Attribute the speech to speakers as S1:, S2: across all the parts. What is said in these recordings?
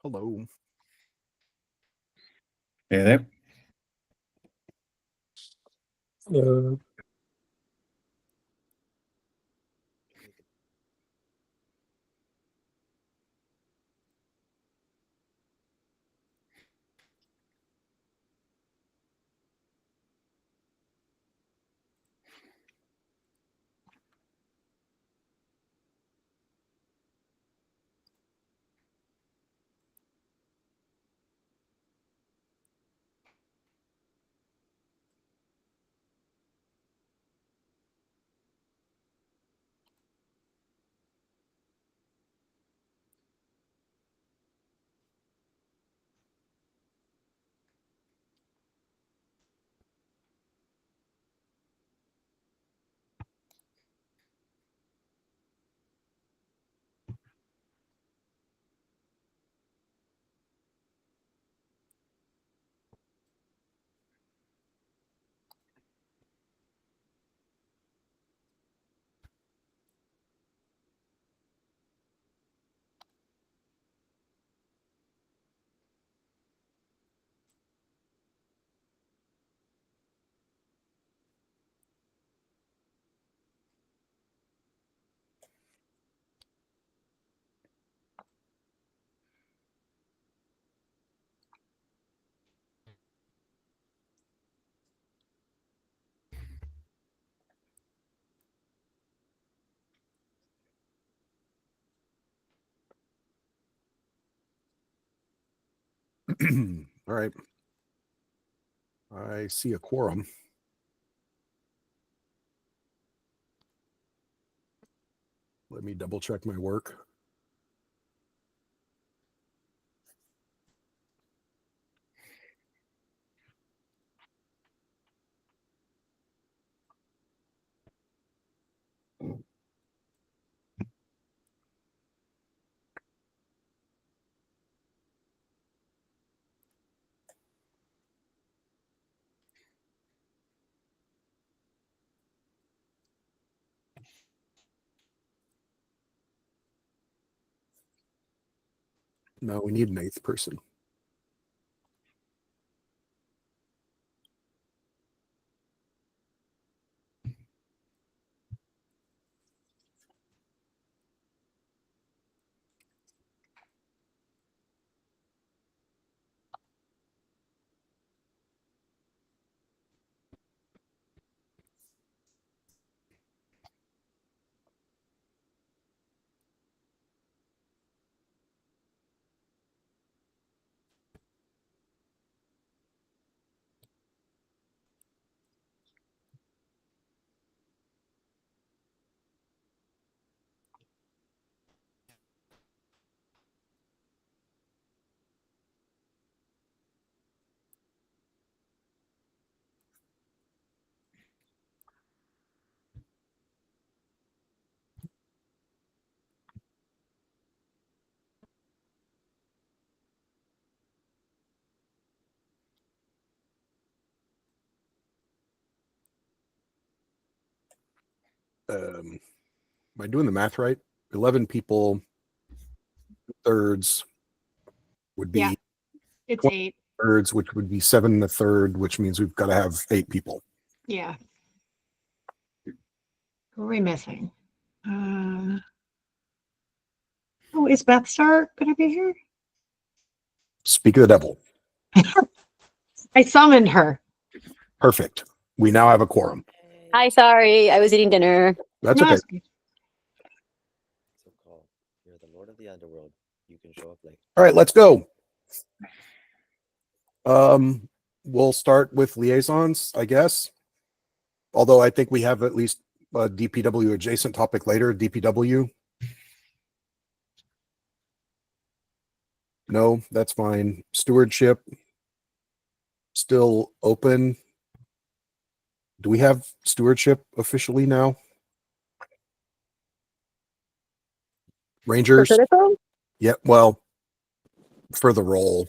S1: Hello.
S2: Hey there.
S1: All right. I see a quorum. Let me double check my work. No, we need an eighth person. Am I doing the math right? 11 people, thirds would be
S3: Yeah, it's
S1: 20
S3: 8.
S1: thirds, which would be 7 and a third, which means we've got to have 8 people.
S3: Yeah. Who are we missing? Oh, is Beth Star going to be here?
S1: Speak of the devil.
S3: I summoned her.
S1: Perfect. We now have a quorum.
S4: Hi, sorry, I was eating dinner.
S1: That's
S3: No,
S1: okay.
S3: it's good.
S5: So called. You're the Lord of the Underworld. You can show up late.
S1: All right, let's go. We'll start with liaisons, I guess. Although I think we have at least a DPW adjacent topic later. DPW. No, that's fine. Stewardship still open. Do we have stewardship officially now? Rangers? Yeah, well, for the role.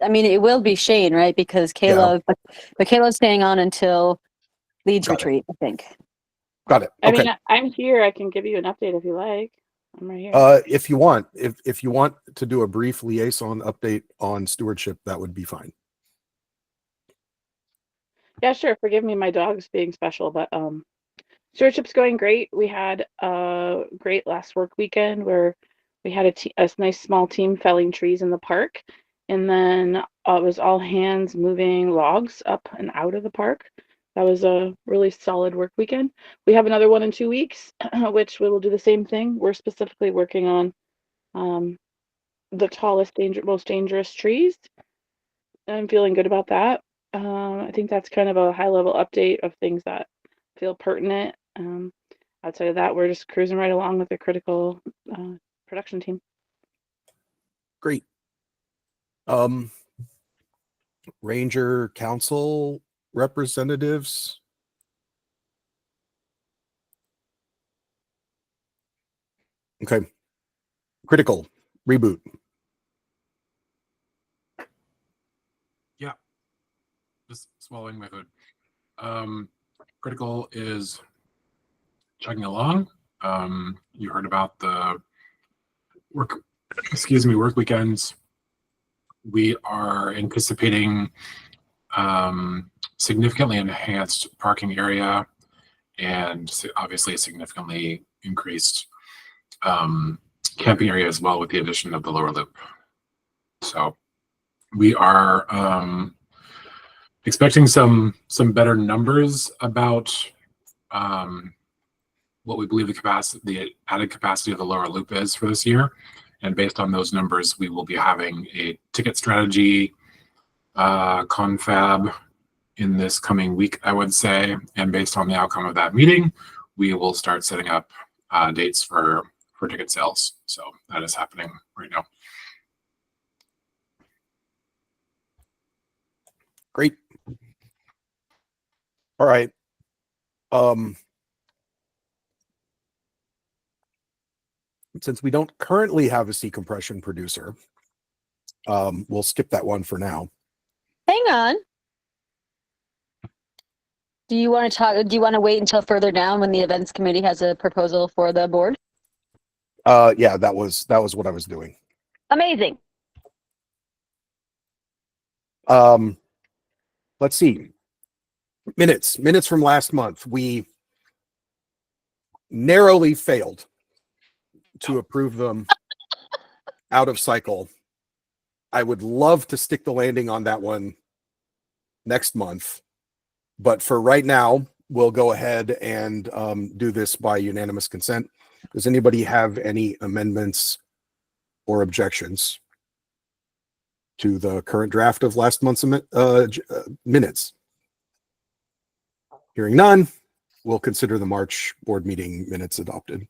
S4: I mean, it will be Shane, right? Because Caleb, but Caleb's staying on until Leeds
S1: Got it.
S4: retreat, I think.
S1: Got it.
S6: I
S1: Okay.
S6: mean, I'm here. I can give you an update if you like.
S2: I'm right here.
S1: If you want to do a brief liaison update on stewardship, that would be fine.
S2: Yeah, sure. Forgive me, my dog's being special, but stewardship's going great. We had a great last work weekend where we had a nice small team felling trees in the park, and then it was all hands moving logs up and out of the park. That was a really solid work weekend. We have another one in 2 weeks, which we will do the same thing. We're specifically working on the tallest, most dangerous trees. I'm feeling good about that. I think that's kind of a high level update of things that feel pertinent. Outside of that, we're just cruising right along with the critical production team.
S1: Great. Ranger Council representatives. Okay. Critical reboot.
S6: Just swallowing my food. Critical is chugging along. You heard about the work weekends. We are anticipating significantly enhanced parking area and obviously a significantly increased camping area as well with the addition of the lower loop. So we are expecting some better numbers about what we believe the added capacity of the lower loop is for this year. And based on those numbers, we will be having a ticket strategy confab in this coming week, I would say. And based on the outcome of that meeting, we will start setting up dates for ticket sales. So that is happening right now.
S1: Great. All right. Since we don't currently have a sea compression producer, we'll skip that one for now.
S4: Hang on. Do you want to wait until further down when the events committee has a proposal for the board?
S1: Yeah, that was what I was doing.
S4: Amazing.
S1: Let's see. Minutes from last month. We narrowly failed to approve them out of cycle. I would love to stick the landing on that one next month, but for right now, we'll go ahead and do this by unanimous consent. Does anybody have any amendments or objections to the current draft of last month's minutes? Hearing none, we'll consider the March board meeting minutes adopted.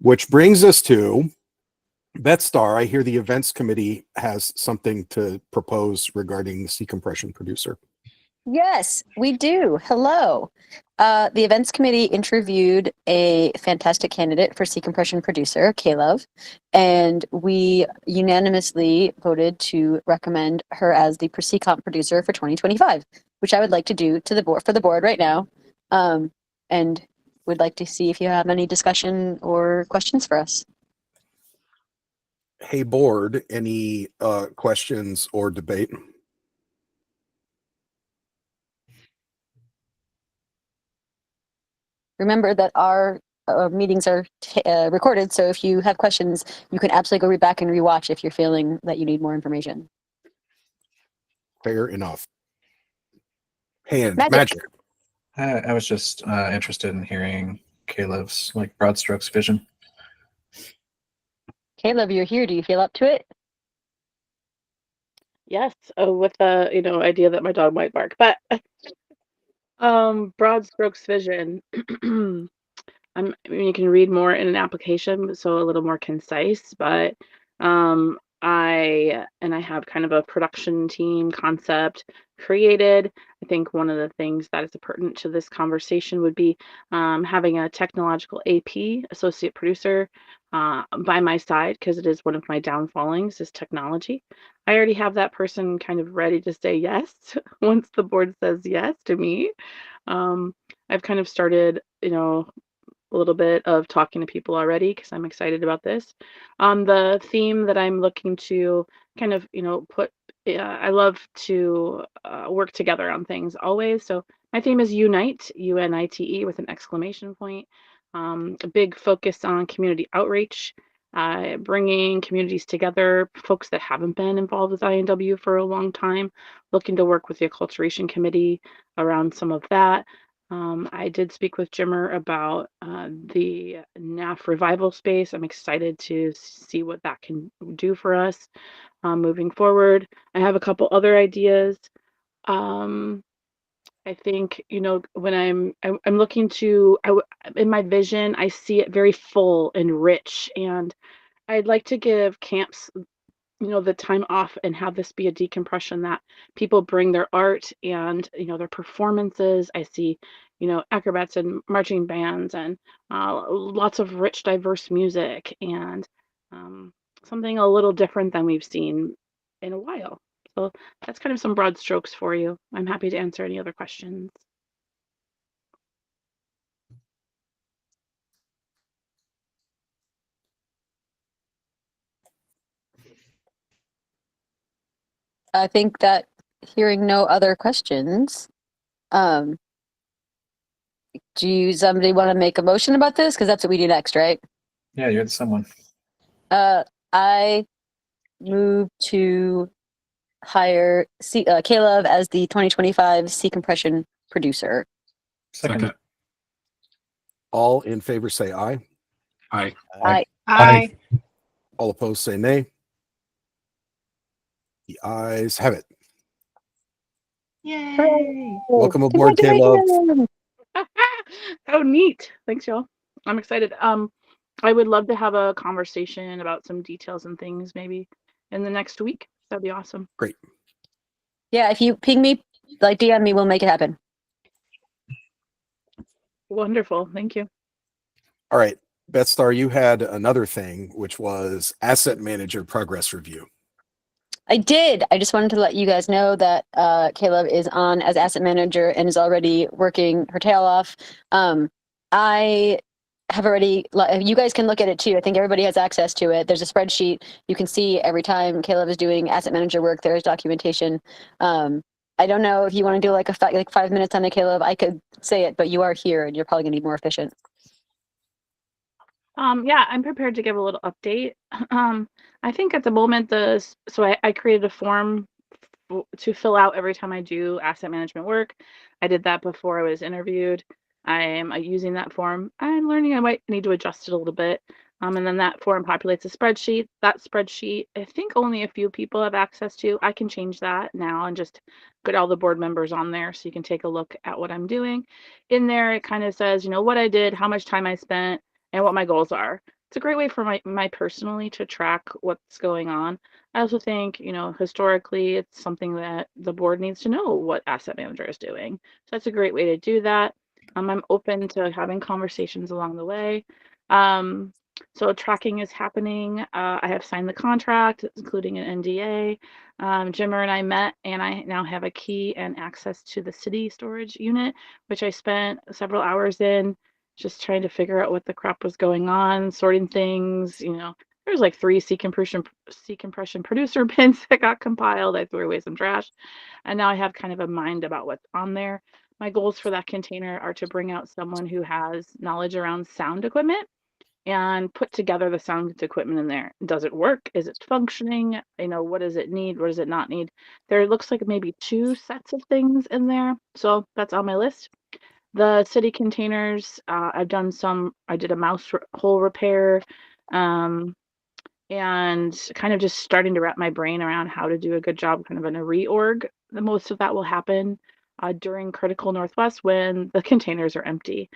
S1: Which brings us to Beth Star. I hear the events committee has something to propose regarding the sea compression producer.
S4: Yes, we do. Hello. The events committee interviewed a fantastic candidate for sea compression producer, Caleb, and we unanimously voted to recommend her as the CComp producer for 2025, which I would like to do to the board for the board right now, and would like to see if you have any discussion or questions for us.
S1: Hey, board, any questions or debate?
S4: Remember that our meetings are recorded, so if you have questions, you can absolutely go back and rewatch if you're feeling that you need more information.
S1: Fair enough. Hand
S4: Magic.
S1: magic.
S7: I was just interested in hearing Caleb's broad strokes vision.
S4: Caleb, you're here. Do you feel up to it?
S2: Yes, with the idea that my dog might bark, but broad strokes vision. I mean, you can read more in an application, so a little more concise, but I have kind of a production team concept created. I think one of the things that is pertinent to this conversation would be having a technological AP, associate producer, by my side, because it is one of my downfallings is technology. I already have that person kind of ready to say yes once the board says yes to me. I've kind of started, a little bit of talking to people already because I'm excited about this. The theme that I'm looking to kind of, put, I love to work together on things always. So my theme is Unite, UNITE with an exclamation point. A big focus on community outreach, bringing communities together, folks that haven't been involved with INW for a long time, looking to work with the Acculturation Committee around some of that. I did speak with Jimmer about the NAF revival space. I'm excited to see what that can do for us moving forward. I have a couple other ideas. I think, when I'm looking to, in my vision, I see it very full and rich, and I'd like to give camps, the time off and have this be a decompression that people bring their art and, their performances. I see, acrobats and marching bands and lots of rich, diverse music and something a little different than we've seen in a while. So that's kind of some broad strokes for you. I'm happy to answer any other questions.
S4: I think that hearing no other questions, do somebody want to make a motion about this? Because that's what we do next, right?
S7: Yeah, you're the someone.
S4: I move to hire Caleb as the 2025 Sea Compression producer.
S6: Second.
S1: All in favor say aye.
S6: Aye.
S4: Aye.
S3: Aye.
S1: All opposed say nay. The ayes have it.
S3: Yay.
S1: Welcome aboard, Caleb.
S4: Congratulations.
S2: Oh, neat. Thanks, y'all. I'm excited. I would love to have a conversation about some details and things maybe in the next week. That'd be awesome.
S4: Yeah, if you ping me, like DM me, we'll make it happen.
S2: Wonderful. Thank you.
S1: All right, Beth Star, you had another thing, which was asset manager progress review.
S4: I did. I just wanted to let you guys know that Caleb is on as asset manager and is already working her tail off. I have already, you guys can look at it too. I think everybody has access to it. There's a spreadsheet. You can see every time Caleb is doing asset manager work, there's documentation. I don't know if you want to do like 5 minutes on it, Caleb. I could say it, but you are here and you're probably going to be more efficient.
S2: Yeah, I'm prepared to give a little update. I think at the moment, I created a form to fill out every time I do asset management work. I did that before I was interviewed. I am using that form. I'm learning I might need to adjust it a little bit. And then that form populates a spreadsheet. That spreadsheet, I think only a few people have access to. I can change that now and just put all the board members on there so you can take a look at what I'm doing. In there, it kind of says, what I did, how much time I spent, and what my goals are. It's a great way for my personally to track what's going on. I also think, historically, it's something that the board needs to know what asset manager is doing. So that's a great way to do that. I'm open to having conversations along the way. So tracking is happening. I have signed the contract, including an NDA. Jimmer and I met, and I now have a key and access to the city storage unit, which I spent several hours in, just trying to figure out what the crap was going on, sorting things. There's like 3 sea compression producer bins that got compiled. I threw away some trash, and now I have kind of a mind about what's on there. My goals for that container are to bring out someone who has knowledge around sound equipment and put together the sound equipment in there. Does it work? Is it functioning? What does it need? What does it not need? There looks like maybe 2 sets of things in there. So that's on my list. The city containers, I did a mouse hole repair, and kind of just starting to wrap my brain around how to do a good job kind of in a reorg. The most of that will happen during Critical Northwest when the containers are empty.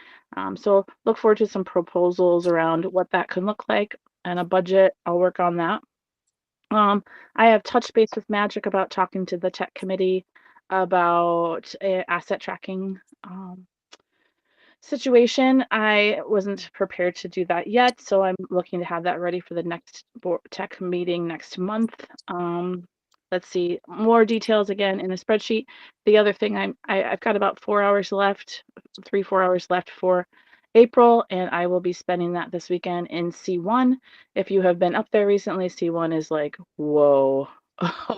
S2: So look forward to some proposals around what that can look like and a budget. I'll work on that. I have touched base with Magic about talking to the tech committee about asset tracking situation. I wasn't prepared to do that yet, so I'm looking to have that ready for the next tech meeting next month. Let's see, more details again in a spreadsheet. The other thing I've got about 4 hours left, 3-4 hours left for April, and I will be spending that this weekend in C1. If you have been up there recently, C1 is like, whoa,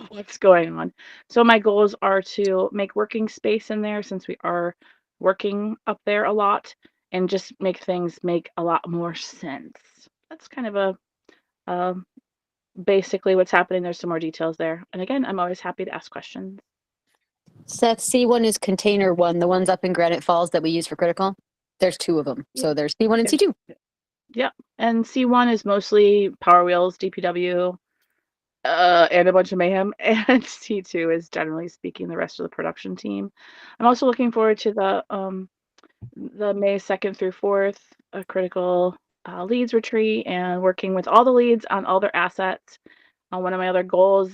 S2: what's going on? So my goals are to make working space in there since we are working up there a lot, and just make things make a lot more sense. That's kind of a basically what's happening. There's some more details there. And again, I'm always happy to ask questions.
S4: Seth, C1 is container one, the ones up in Granite Falls that we use for critical. There's two of them. So there's C1 and C2.
S2: Yep. And C1 is mostly Power Wheels, DPW, and a bunch of mayhem. And C2 is generally speaking the rest of the production team. I'm also looking forward to the May 2nd through 4th critical leads retreat and working with all the leads on all their assets. One of my other goals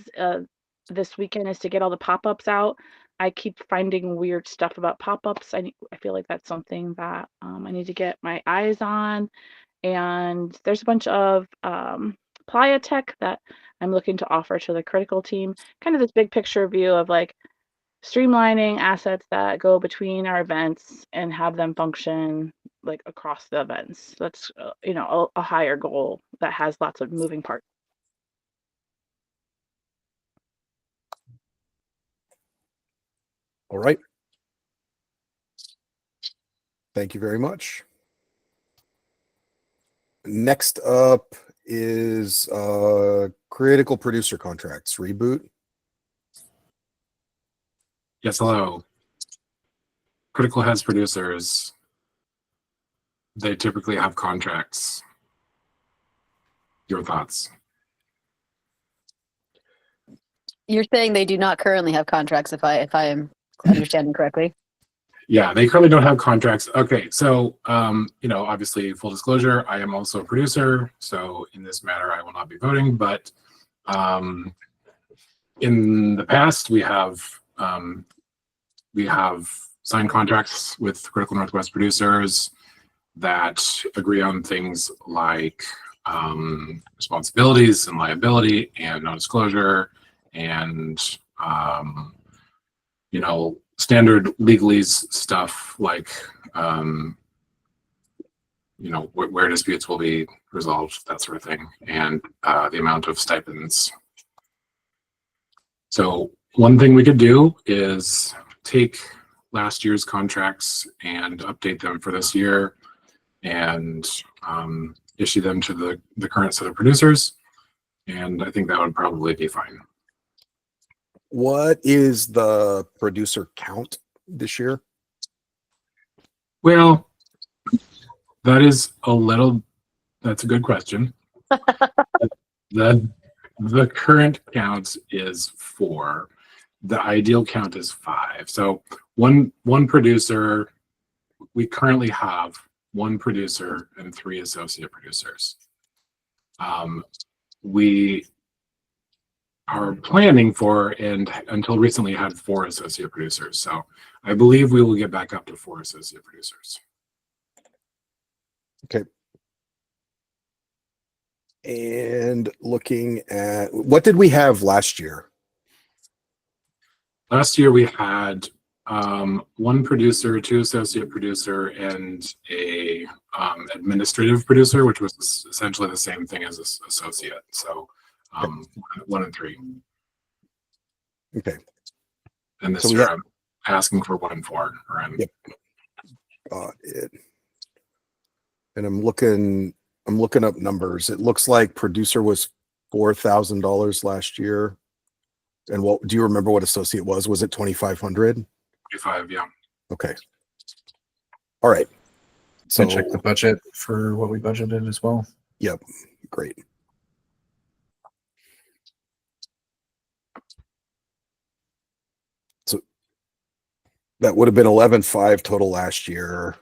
S2: this weekend is to get all the pop-ups out. I keep finding weird stuff about pop-ups. I feel like that's something that I need to get my eyes on. And there's a bunch of Playa tech that I'm looking to offer to the critical team. Kind of this big picture view of like streamlining assets that go between our events and have them function like across the events. That's a higher goal that has lots of moving parts.
S1: All right. Thank you very much. Next up is critical producer contracts reboot.
S6: Yes, hello. Critical has producers. They typically have contracts. Your thoughts?
S4: You're saying they do not currently have contracts, if I am understanding correctly.
S6: Yeah, they currently don't have contracts. Okay, so obviously, full disclosure, I am also a producer. So in this matter, I will not be voting. But in the past, we have signed contracts with Critical Northwest producers that agree on things like responsibilities and liability and non-disclosure and standard legalese stuff like where disputes will be resolved, that sort of thing, and the amount of stipends. So one thing we could do is take last year's contracts and update them for this year and issue them to the current set of producers. And I think that would probably be fine.
S1: What is the producer count this year?
S6: Well, that's a good question. The current count is 4. The ideal count is 5. So one producer, we currently have 1 producer and 3 associate producers. We are planning for, and until recently had 4 associate producers. So I believe we will get back up to 4 associate producers.
S1: Okay. And looking at, what did we have last year?
S6: Last year we had 1 producer, 2 associate producer, and a administrative producer, which was essentially the same thing as associate. So 1 and 3.
S1: Okay.
S6: And this
S1: So we
S6: year
S1: have-
S6: I'm asking for 1 and 4.
S1: Yep. And I'm looking up numbers. It looks like producer was $4,000 last year. And what do you remember what associate was? Was it 2,500?
S6: 25, yeah.
S1: Okay. All right.
S7: So
S1: So
S7: check the budget for what we budgeted as well.
S1: Yep. Great. So that would have been 11,500 total last year.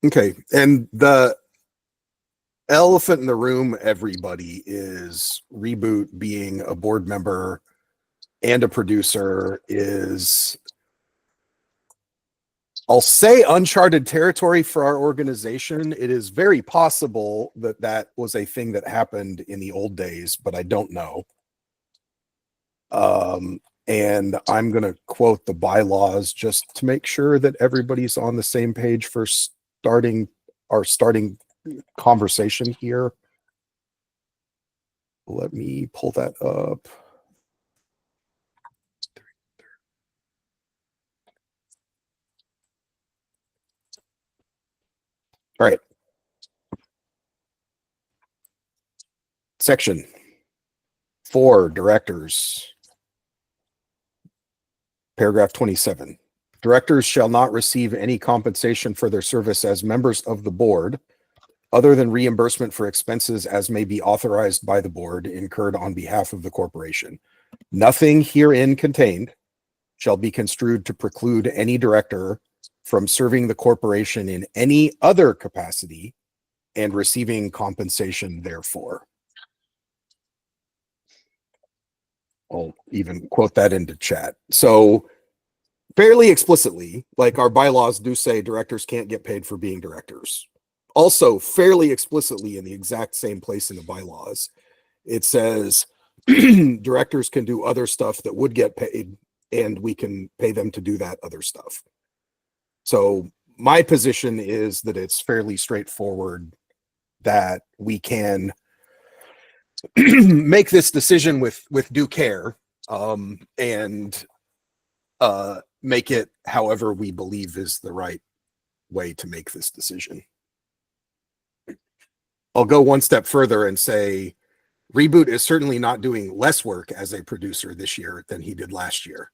S1: Okay. And the elephant in the room, everybody, is Reboot being a board member and a producer is I'll say uncharted territory for our organization. It is very possible that that was a thing that happened in the old days, but I don't know. And I'm going to quote the bylaws just to make sure that everybody's on the same page for starting conversation here. Let me pull that up. All right. Section 4, directors. Paragraph 27. Directors shall not receive any compensation for their service as members of the board, other than reimbursement for expenses as may be authorized by the board incurred on behalf of the corporation. Nothing herein contained shall be construed to preclude any director from serving the corporation in any other capacity and receiving compensation therefore. I'll even quote that into chat. So fairly explicitly, like our bylaws do say, directors can't get paid for being directors. Also fairly explicitly in the exact same place in the bylaws, it says directors can do other stuff that would get paid and we can pay them to do that other stuff. So my position is that it's fairly straightforward that we can make this decision with due care, and make it however we believe is the right way to make this decision. I'll go one step further and say Reboot is certainly not doing less work as a producer this year than he did last year.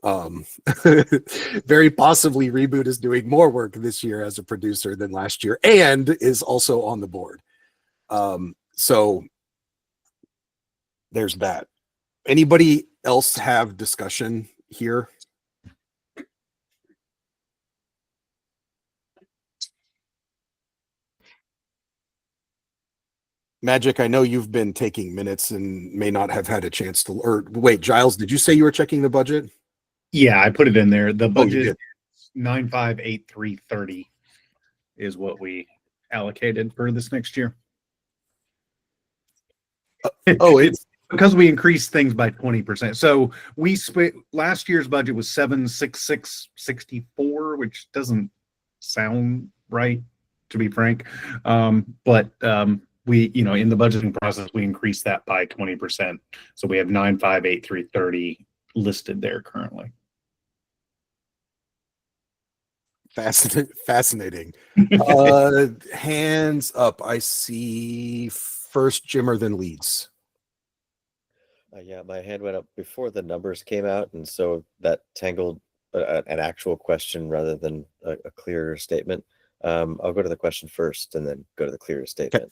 S1: Very possibly Reboot is doing more work this year as a producer than last year and is also on the board. So there's that. Anybody else have discussion here? Magic, I know you've been taking minutes and may not have had a chance to, or wait, Giles, did you say you were checking the budget?
S8: Yeah, I put it in there. The
S1: Oh, you
S8: budget
S1: did.
S8: 958330 is what we allocated for this next year.
S1: Oh,
S8: It's because we increased things by 20%. So we spent last year's budget was 76664, which doesn't sound right, to be frank. But we, you know, in the budgeting process, we increased that by 20%. So we have 958330 listed there currently.
S1: fascinating. Hands up. I see first Jimmer, then Leeds.
S5: Yeah, my hand went up before the numbers came out, and so that tangled an actual question rather than a clearer statement. I'll go to the question first and then go to the clearer statement.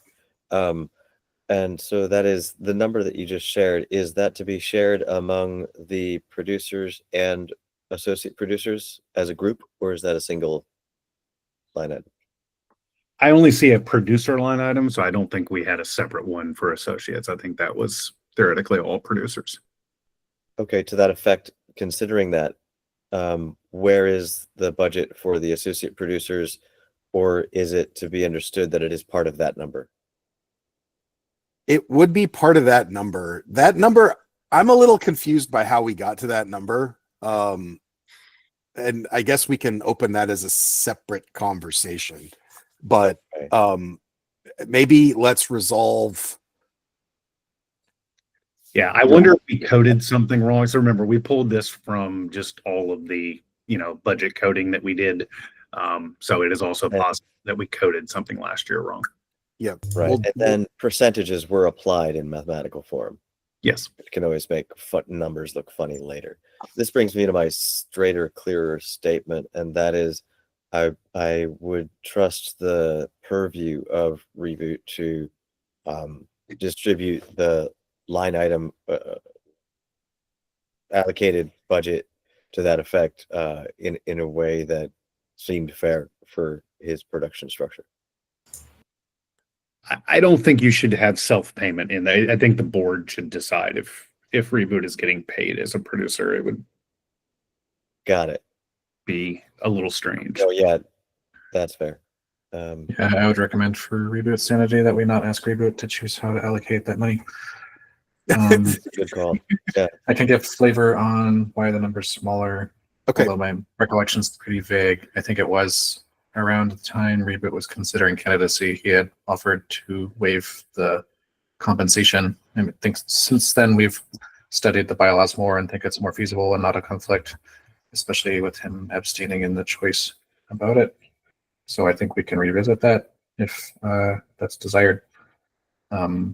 S5: And so that is the number that you just shared. Is that to be shared among the producers and associate producers as a group, or is that a single line item?
S8: I only see a producer line item, so I don't think we had a separate one for associates. I think that was theoretically all producers.
S5: Okay, to that effect, considering that, where is the budget for the associate producers, or is it to be understood that it is part of that number?
S1: It would be part of that number. That number, I'm a little confused by how we got to that number. And I guess we can open that as a separate conversation. But
S5: Okay.
S1: Maybe let's resolve.
S8: Yeah, I wonder if we coded something wrong. So remember, we pulled this from just all of the, you know, budget coding that we did. So it is also
S5: Okay.
S8: possible that we coded something last year wrong.
S1: Yeah.
S5: Right.
S1: We'll-
S5: And then percentages were applied in mathematical form.
S8: Yes.
S5: It can always make numbers look funny later. This brings me to my straighter, clearer statement, and that is I would trust the purview of Reboot to distribute the line item allocated budget to that effect in a way that seemed fair for his production structure.
S8: I don't think you should have self-payment in there. I think the board should decide if Reboot is getting paid as a producer. It would,
S5: Got it.
S8: be a little strange.
S5: Oh, yeah, that's fair.
S7: Yeah, I would recommend for Reboot Sanity that we not ask Reboot to choose how to allocate that money.
S5: Good call.
S7: I can give flavor on why the number's smaller,
S1: Okay.
S7: although my recollection's pretty vague. I think it was around the time Reboot was considering candidacy, he had offered to waive the compensation. I think since then we've studied the bylaws more and think it's more feasible and not a conflict, especially with him abstaining in the choice about it. So I think we can revisit that if that's desired. Yeah,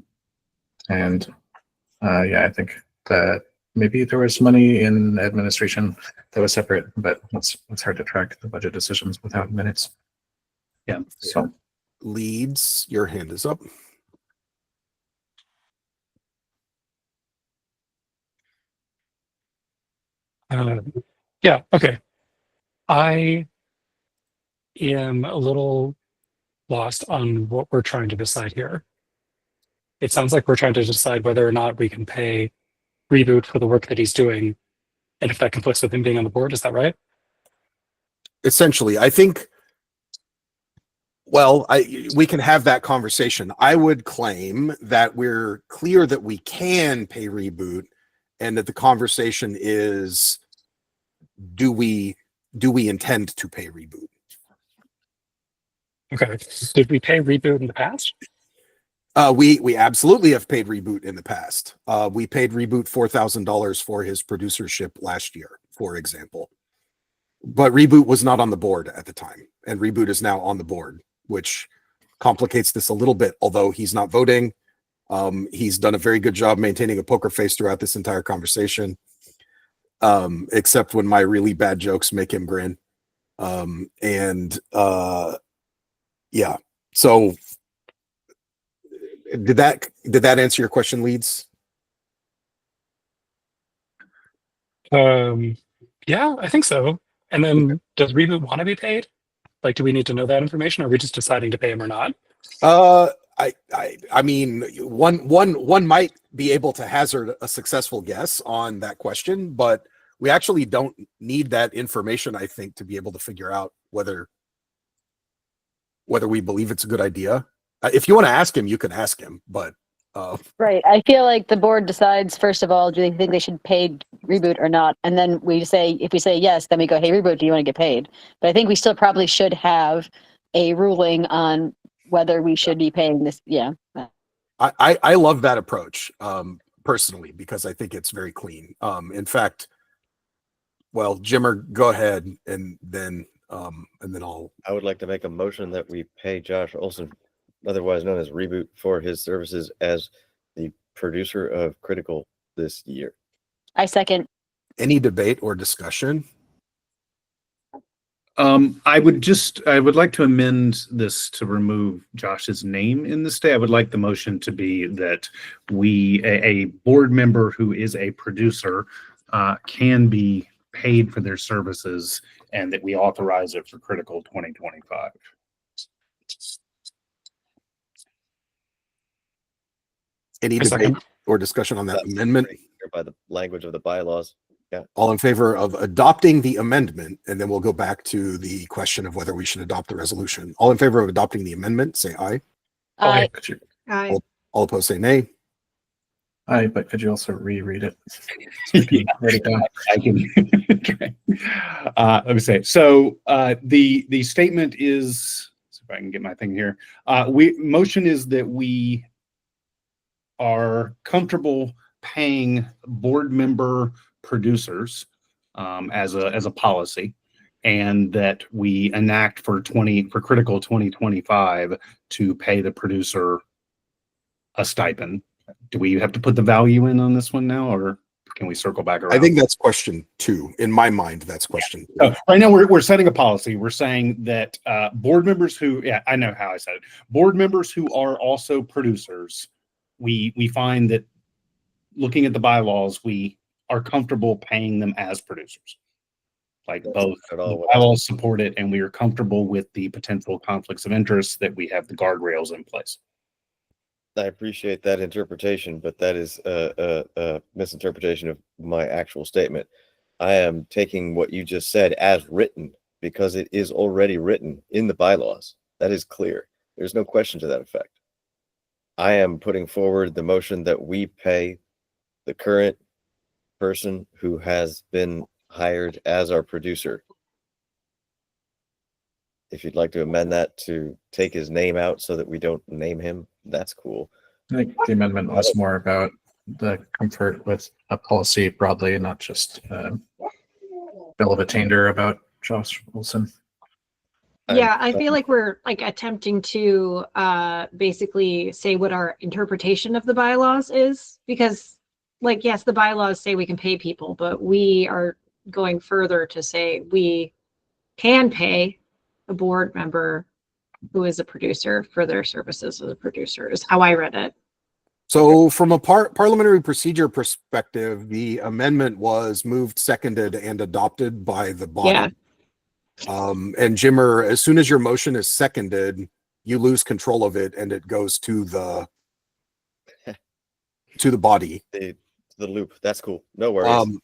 S7: I think that maybe there was money in administration that was separate, but it's hard to track the budget decisions without minutes.
S8: Yeah.
S7: So
S1: Leads, your hand is up.
S9: Yeah, okay. I am a little lost on what we're trying to decide here. It sounds like we're trying to decide whether or not we can pay Reboot for the work that he's doing, and if that conflicts with him being on the board. Is that right?
S1: Essentially, I think, well, we can have that conversation. I would claim that we're clear that we can pay Reboot, and that the conversation is, do we intend to pay Reboot?
S9: Okay. Did we pay Reboot in the past?
S1: We absolutely have paid Reboot in the past. We paid Reboot $4,000 for his producership last year, for example. But Reboot was not on the board at the time, and Reboot is now on the board, which complicates this a little bit. Although he's not voting, he's done a very good job maintaining a poker face throughout this entire conversation, except when my really bad jokes make him grin. Yeah. So did that answer your question, Leads?
S9: Yeah, I think so. And then does Reboot want to be paid? Like, do we need to know that information, or are we just deciding to pay him or not?
S1: I mean, one might be able to hazard a successful guess on that question, but we actually don't need that information, I think, to be able to figure out whether we believe it's a good idea. If you want to ask him, you can ask him, but
S4: Right. I feel like the board decides, first of all, do they think they should pay Reboot or not? And then we say, if we say yes, then we go, hey, Reboot, do you want to get paid? But I think we still probably should have a ruling on whether we should be paying this. Yeah.
S1: I love that approach personally, because I think it's very clean. In fact, well, Jimmer, go ahead, and then I'll.
S5: I would like to make a motion that we pay Josh Olson, otherwise known as Reboot, for his services as the producer of Critical this year.
S4: I second.
S1: Any debate or discussion?
S8: I would like to amend this to remove Josh's name in this day. I would like the motion to be that a board member who is a producer can be paid for their services, and that we authorize it for Critical 2025.
S1: Any
S9: A
S1: debate
S9: second.
S1: or discussion on that amendment?
S5: By the language of the bylaws.
S1: All in favor of adopting the amendment, and then we'll go back to the question of whether we should adopt the resolution. All in favor of adopting the amendment, say aye.
S4: Aye.
S7: could you,
S1: All opposed, say nay.
S7: but could you also reread it? So we can write it down.
S8: I can. Let me say. So the statement is. See if I can get my thing here. Motion is that we are comfortable paying board member producers as a policy, and that we enact for Critical 2025 to pay the producer a stipend. Do we have to put the value in on this one now, or can we circle back around?
S1: I think that's question 2. In my mind, that's question 2.
S8: Oh, right now we're setting a policy. We're saying that board members who, I know how I said it. Board members who are also producers, we find that looking at the bylaws, we are comfortable paying them as producers. Like both
S5: at all
S8: the bylaws support it, and we are comfortable with the potential conflicts of interest that we have the guardrails in place.
S5: I appreciate that interpretation, but that is a misinterpretation of my actual statement. I am taking what you just said as written because it is already written in the bylaws. That is clear. There's no question to that effect. I am putting forward the motion that we pay the current person who has been hired as our producer. If you'd like to amend that to take his name out so that we don't name him, that's cool.
S7: I think the amendment was more about the comfort with a policy broadly, not just bill of attainder about Josh Wilson.
S3: Yeah, I feel like we're like attempting to basically say what our interpretation of the bylaws is, because like, yes, the bylaws say we can pay people, but we are going further to say we can pay a board member who is a producer for their services as a producer, is how I read it.
S1: So from a parliamentary procedure perspective, the amendment was moved, seconded, and adopted by the body.
S3: Yeah.
S1: And Jimmer, as soon as your motion is seconded, you lose control of it and it goes to the body.
S5: The loop. That's cool. No worries.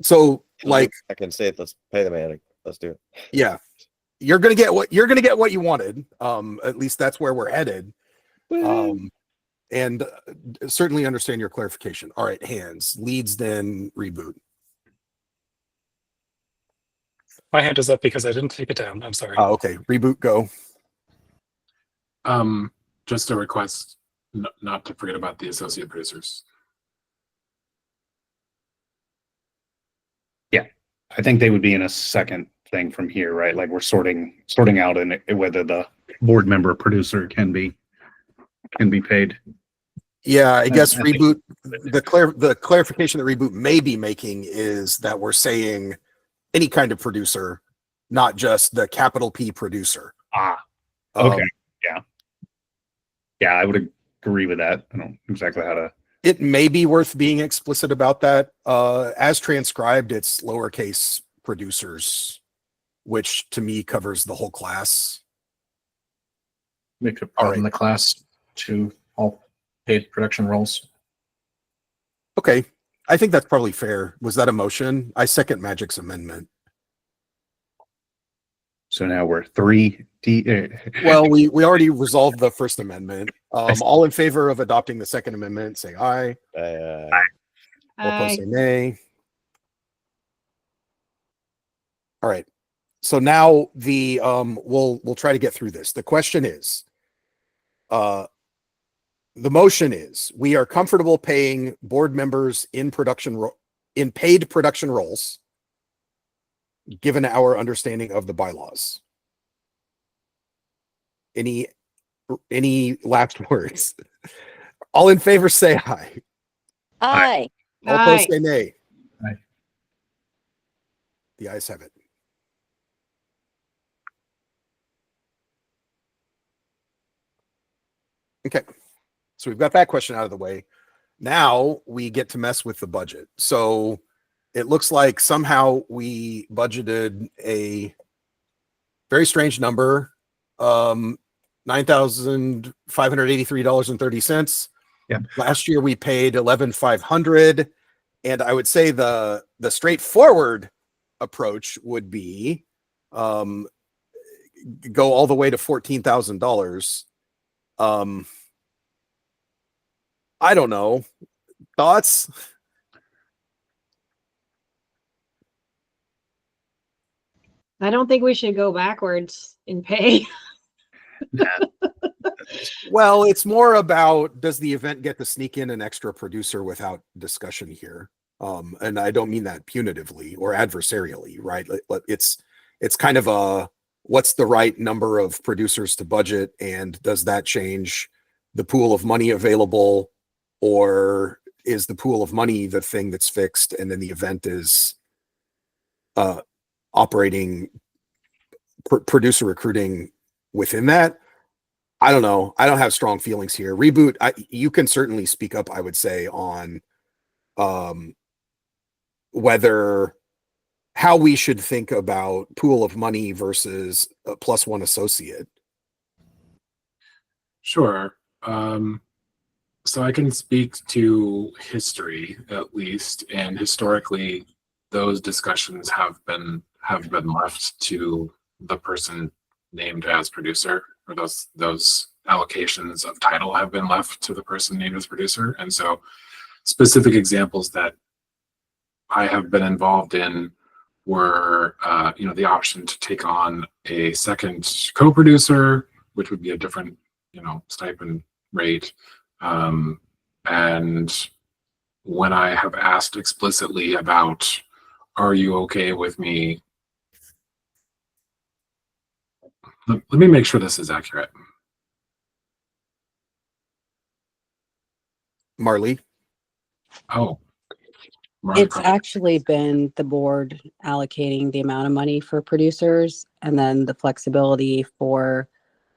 S1: So like,
S5: I can say it. Let's pay the man. Let's do it.
S1: yeah, you're gonna get what you wanted. At least that's where we're headed. And certainly understand your clarification. All right, hands, leads, then reboot.
S9: My hand is up because I didn't take it down. I'm sorry.
S1: Okay, reboot, go.
S6: Just a request not to forget about the associate producers.
S8: I think they would be in a second thing from here, right? Like we're sorting out in whether the board member producer can be paid.
S1: Yeah, I guess
S8: I think-
S1: reboot. The clarification that reboot may be making is that we're saying any kind of producer, not just the capital P producer.
S8: Okay. Yeah, I would agree with that. I don't know exactly how to.
S1: It may be worth being explicit about that. As transcribed, it's lowercase producers, which to me covers the whole class.
S7: We could
S1: All
S7: broaden the class to all paid production roles.
S1: Okay, I think that's probably fair. Was that a motion? I second Magic's amendment.
S8: So now we're 3D.
S1: Well, we already resolved the First Amendment. All in favor of adopting the Second Amendment, say aye. All opposed, say nay. All right. So now the we'll try to get through this. The question is, the motion is we are comfortable paying board members in paid production roles, given our understanding of the bylaws. Any last words? All in favor, say aye.
S4: Aye.
S1: All opposed,
S3: Aye.
S1: say nay.
S7: Aye.
S1: The ayes have it. Okay, so we've got that question out of the way. Now we get to mess with the budget. So it looks like somehow we budgeted a very strange number, $9,583.30.
S8: Yeah.
S1: Last year we paid $11,500, and I would say the straightforward approach would be go all the way to $14,000. I don't know. Thoughts?
S3: I don't think we should go backwards in pay.
S1: Well, it's more about, does the event get to sneak in an extra producer without discussion here? And I don't mean that punitively or adversarially, right? It's kind of a, what's the right number of producers to budget, and does that change the pool of money available, or is the pool of money the thing that's fixed and then the event is operating producer recruiting within that? I don't know. I don't have strong feelings here. Reboot, you can certainly speak up, I would say, on whether how we should think about pool of money versus a plus one associate.
S6: Sure. So I can speak to history at least, and historically, those discussions have been left to the person named as producer, or those allocations of title have been left to the person named as producer. And so specific examples that I have been involved in were, the option to take on a second co-producer, which would be a different, stipend rate. And when I have asked explicitly about, are you okay with me? Let me make sure this is accurate.
S1: Marley?
S6: Oh.
S10: It's actually been the board allocating the amount of money for producers and then the flexibility for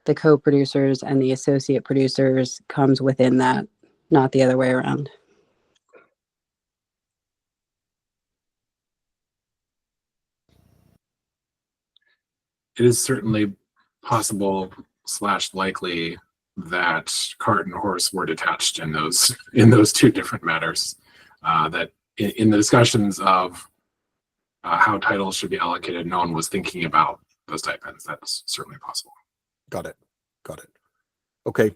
S10: the co-producers and the associate producers comes within that, not the other way around.
S6: It is certainly possible / likely that cart and horse were detached in those two different matters. That in the discussions of how titles should be allocated, no one was thinking about those stipends. That's certainly possible.
S1: Got it. Okay.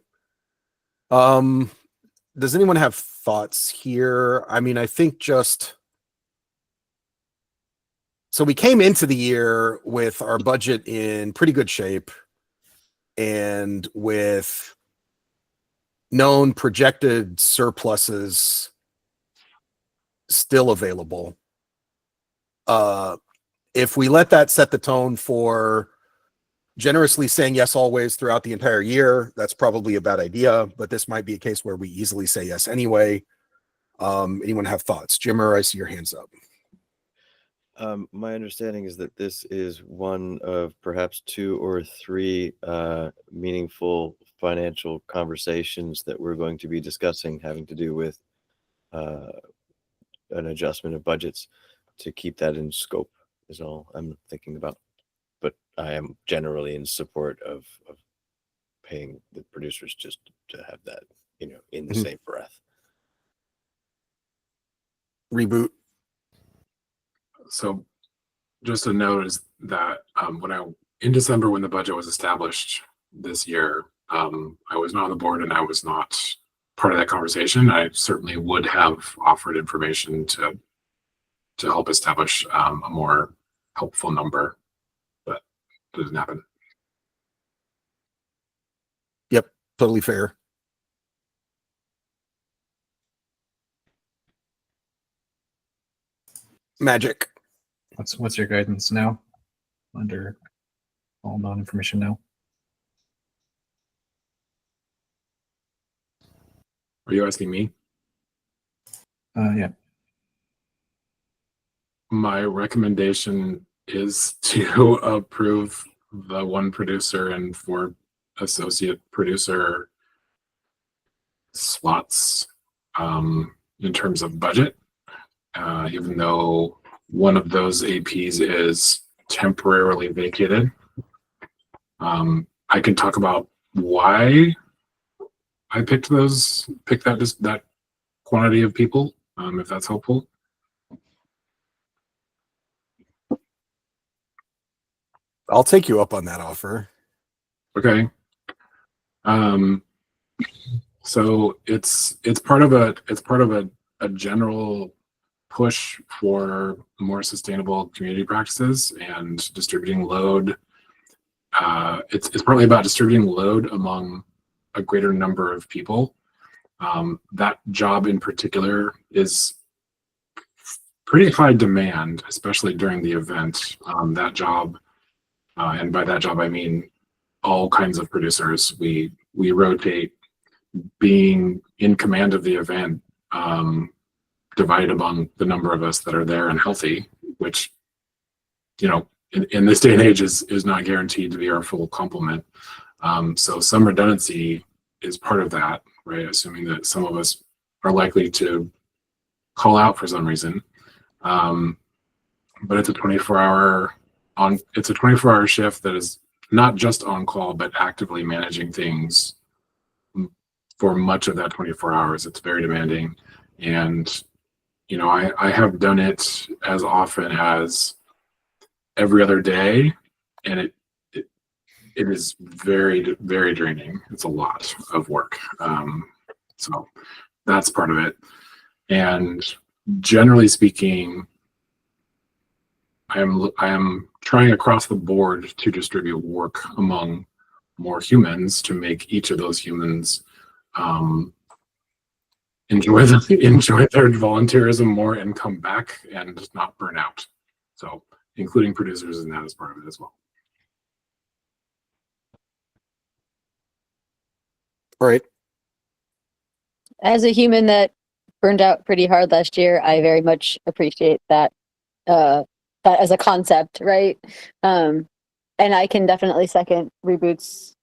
S1: Does anyone have thoughts here? I mean, I think so we came into the year with our budget in pretty good shape and with known projected surpluses still available. If we let that set the tone for generously saying yes always throughout the entire year, that's probably a bad idea, but this might be a case where we easily say yes anyway. Anyone have thoughts? Jimmer, I see your hands up.
S5: My understanding is that this is one of perhaps 2 or 3 meaningful financial conversations that we're going to be discussing having to do with an adjustment of budgets. To keep that in scope is all I'm thinking about. But I am generally in support of paying the producers just to have that, in the same breath.
S1: Reboot.
S6: So just a note is that in December, when the budget was established this year, I was not on the board and I was not part of that conversation. I certainly would have offered information to help establish a more helpful number, but it didn't happen.
S1: Yep, totally fair. Magic.
S7: What's your guidance now? Under all known information now?
S6: Are you asking me?
S7: Yeah.
S6: My recommendation is to approve the 1 producer and 4 associate producer slots in terms of budget, even though one of those APs is temporarily vacated. I can talk about why I picked that quantity of people, if that's helpful.
S1: I'll take you up on that offer.
S6: Okay. So it's part of a general push for more sustainable community practices and distributing load. It's partly about distributing load among a greater number of people. That job in particular is pretty high demand, especially during the event. That job, and by that job I mean all kinds of producers. We rotate being in command of the event, divided among the number of us that are there and healthy, which, in this day and age is not guaranteed to be our full complement. So some redundancy is part of that, right? Assuming that some of us are likely to call out for some reason. But it's a 24-hour shift that is not just on call, but actively managing things for much of that 24 hours. It's very demanding. And you know, I have done it as often as every other day, and it is very, very draining. It's a lot of work. So that's part of it. And generally speaking, I am trying across the board to distribute work among more humans to make each of those humans enjoy their volunteerism more and come back and not burn out. So including producers in that as part of it as well.
S1: All right.
S4: As a human that burned out pretty hard last year, I very much appreciate that that as a concept, right? And I can definitely second Reboot's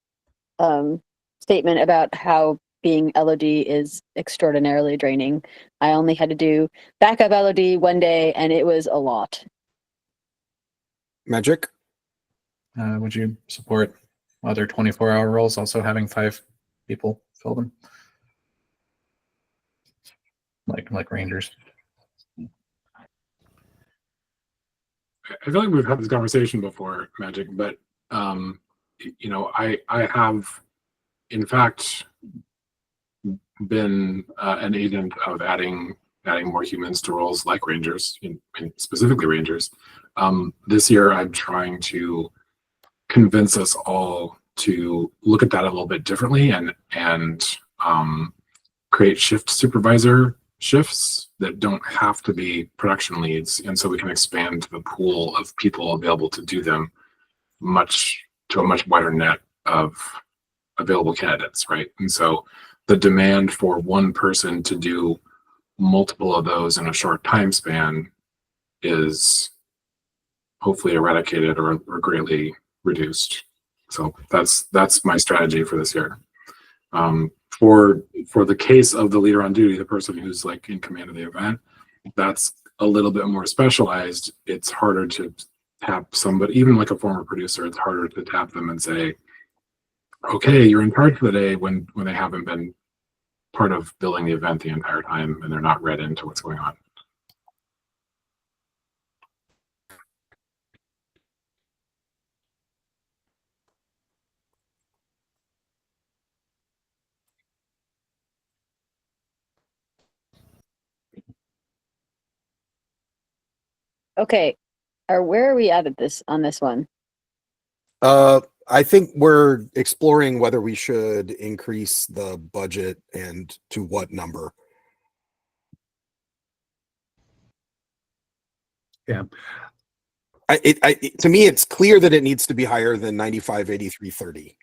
S4: statement about how being LOD is extraordinarily draining. I only had to do backup LOD one day, and it was a lot.
S1: Magic.
S7: Would you support other 24-hour roles, also having 5 people fill them? Like Rangers.
S6: I feel like we've had this conversation before, Magic, but you know, I have in fact been an agent of adding more humans to roles like Rangers, and specifically Rangers. This year, I'm trying to convince us all to look at that a little bit differently and create shift supervisor shifts that don't have to be production leads, and so we can expand the pool of people available to do them to a much wider net of available candidates, right? And so the demand for one person to do multiple of those in a short time span is hopefully eradicated or greatly reduced. So that's my strategy for this year. For the case of the leader on duty, the person who's like in command of the event, that's a little bit more specialized. It's harder to tap somebody, even like a former producer, it's harder to tap them and say, okay, you're in charge for the day when they haven't been part of building the event the entire time and they're not read into what's going on.
S4: Okay, where are we at on this one?
S1: I think we're exploring whether we should increase the budget and to what number.
S8: Yeah.
S1: To me, it's clear that it needs to be higher than 95, 83, 30.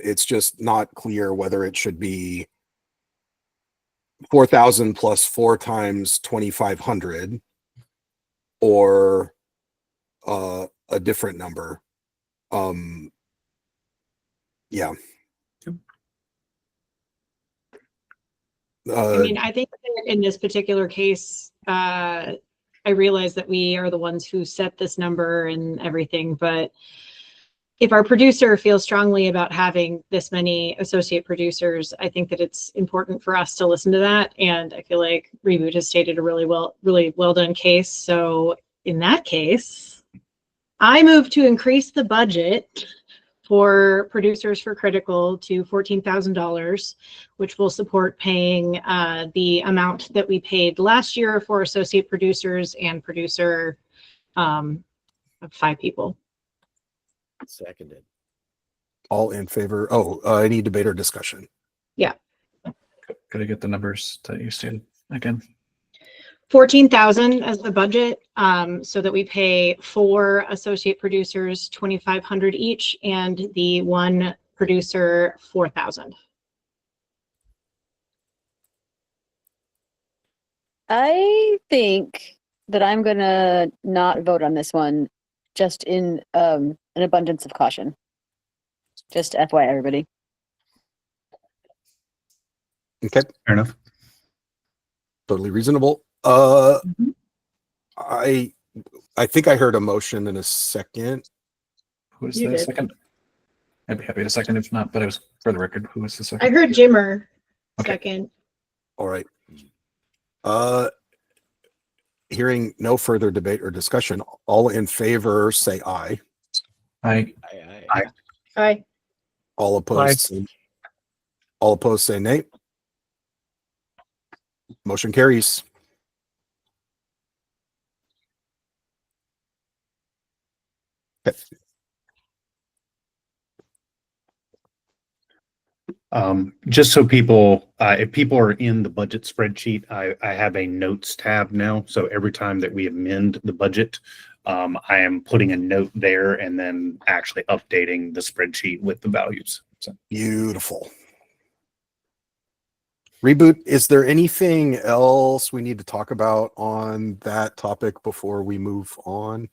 S1: It's just not clear whether it should be 4,000 plus 4 times 2,500 or a different number. Yeah.
S3: I mean, I think that in this particular case, I realize that we are the ones who set this number and everything, but if our producer feels strongly about having this many associate producers, I think that it's important for us to listen to that. And I feel like Reboot has stated a really well done case. So in that case, I move to increase the budget for producers for Critical to $14,000, which will support paying the amount that we paid last year for associate producers and producer of 5 people.
S5: Seconded.
S1: All in favor? Oh, any debate or discussion?
S3: Yeah.
S7: Could I get the numbers that you stated again?
S3: 14,000 as the budget, so that we pay 4 associate producers 2,500 each, and the 1 producer 4,000.
S4: I think that I'm gonna not vote on this one, just in an abundance of caution. Just FYI, everybody.
S1: Okay,
S8: Fair enough.
S1: totally reasonable.
S3: Mhm.
S1: I think I heard a motion in a second.
S7: Who was
S3: You
S7: the
S3: did.
S7: second? I'd be happy to second if not, but it was for the record. Who was the second?
S3: I heard Jimmer
S7: Okay.
S3: second.
S1: All right. Hearing no further debate or discussion, all in favor say aye.
S7: I
S3: Aye.
S1: All opposed, all opposed say nay. Motion carries. Okay.
S8: Just so people, if people are in the budget spreadsheet, I have a notes tab now. So every time that we amend the budget, I am putting a note there and then actually updating the spreadsheet with the values. So.
S1: Beautiful. Reboot, is there anything else we need to talk about on that topic before we move on?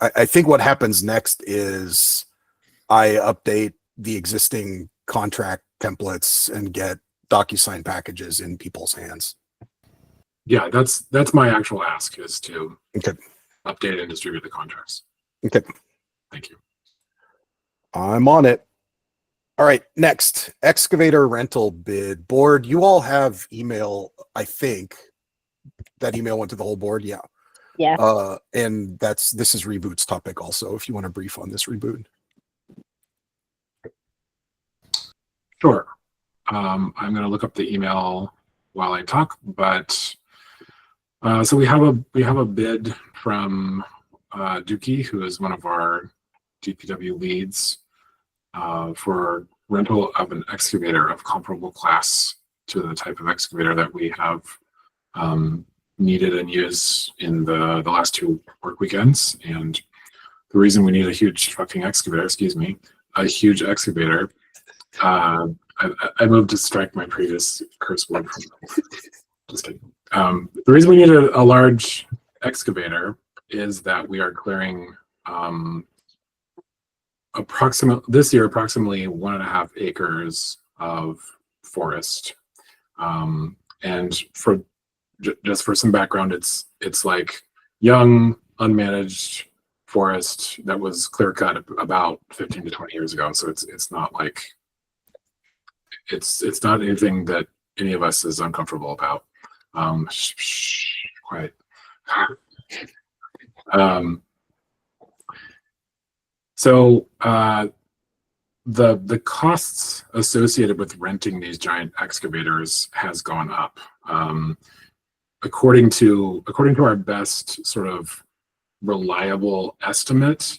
S1: I think what happens next is I update the existing contract templates and get DocuSign packages in people's hands.
S6: Yeah, that's my actual ask, is to
S1: Okay.
S6: update and distribute the contracts.
S1: Okay.
S6: Thank you.
S1: I'm on it. All right, next, excavator rental bid board. You all have email, I think. That email went to the whole board, yeah.
S4: Yeah.
S1: And this is Reboot's topic also, if you want to brief on this, Reboot.
S6: Sure. I'm going to look up the email while I talk, but so we have a bid from Dookie, who is one of our DPW leads, for rental of an excavator of comparable class to the type of excavator that we have needed and used in the last 2 work weekends. And the reason we need a huge fucking excavator, a huge excavator, I moved to strike my previous curse word from just kidding. The reason we need a large excavator is that we are clearing approximately 1.5 acres of forest. And just for some background, it's like young, unmanaged forest that was clear cut about 15 to 20 years ago. So it's not like it's not anything that any of us is uncomfortable about. Quiet. So the costs associated with renting these giant excavators has gone up. According to our best sort of reliable estimate,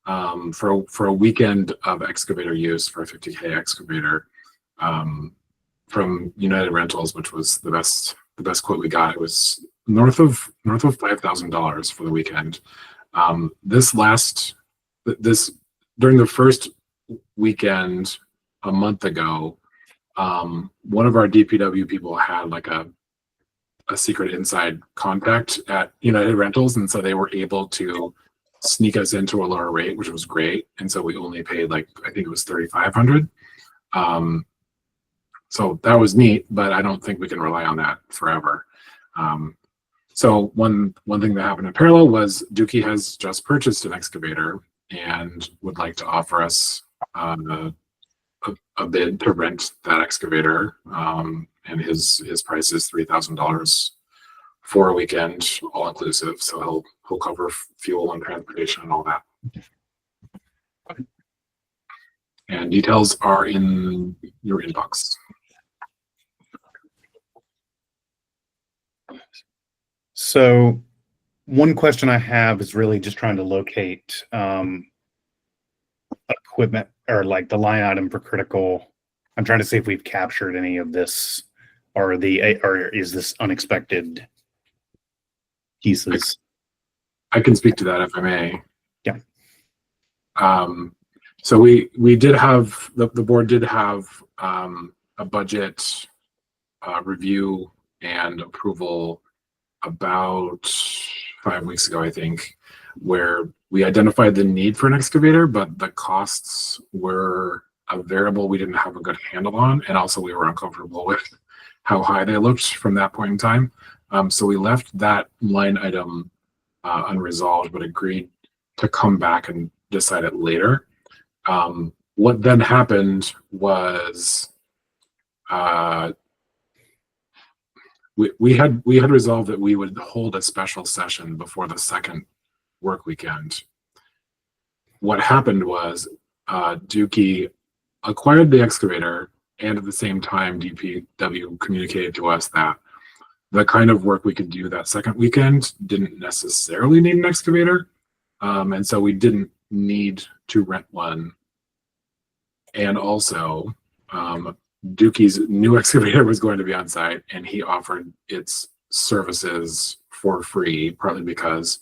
S6: for a weekend of excavator use for a 50K excavator, from United Rentals, which was the best quote we got, it was north of $5,000 for the weekend. During the first weekend a month ago, one of our DPW people had like a secret inside contact at United Rentals, and so they were able to sneak us into a lower rate, which was great. And so we only paid I think it was $3,500. So that was neat, but I don't think we can rely on that forever. So one thing that happened in parallel was Dookie has just purchased an excavator and would like to offer us a bid to rent that excavator. And his price is $3,000 for a weekend, all inclusive. So he'll cover fuel and transportation and all that. And details are in your inbox.
S8: So one question I have is really just trying to locate equipment or like the line item for critical. I'm trying to see if we've captured any of this or is this unexpected pieces?
S6: I can speak to that if I may.
S8: Yeah.
S6: So we did have the board did have a budget review and approval about 5 weeks ago, I think, where we identified the need for an excavator, but the costs were a variable we didn't have a good handle on, and also we were uncomfortable with how high they looked from that point in time. So we left that line item unresolved, but agreed to come back and decide it later. What then happened was we had resolved that we would hold a special session before the second work weekend. What happened was Dookie acquired the excavator, and at the same time DPW communicated to us that the kind of work we could do that second weekend didn't necessarily need an excavator. And so we didn't need to rent one. And also, Dookie's new excavator was going to be on site, and he offered its services for free, partly because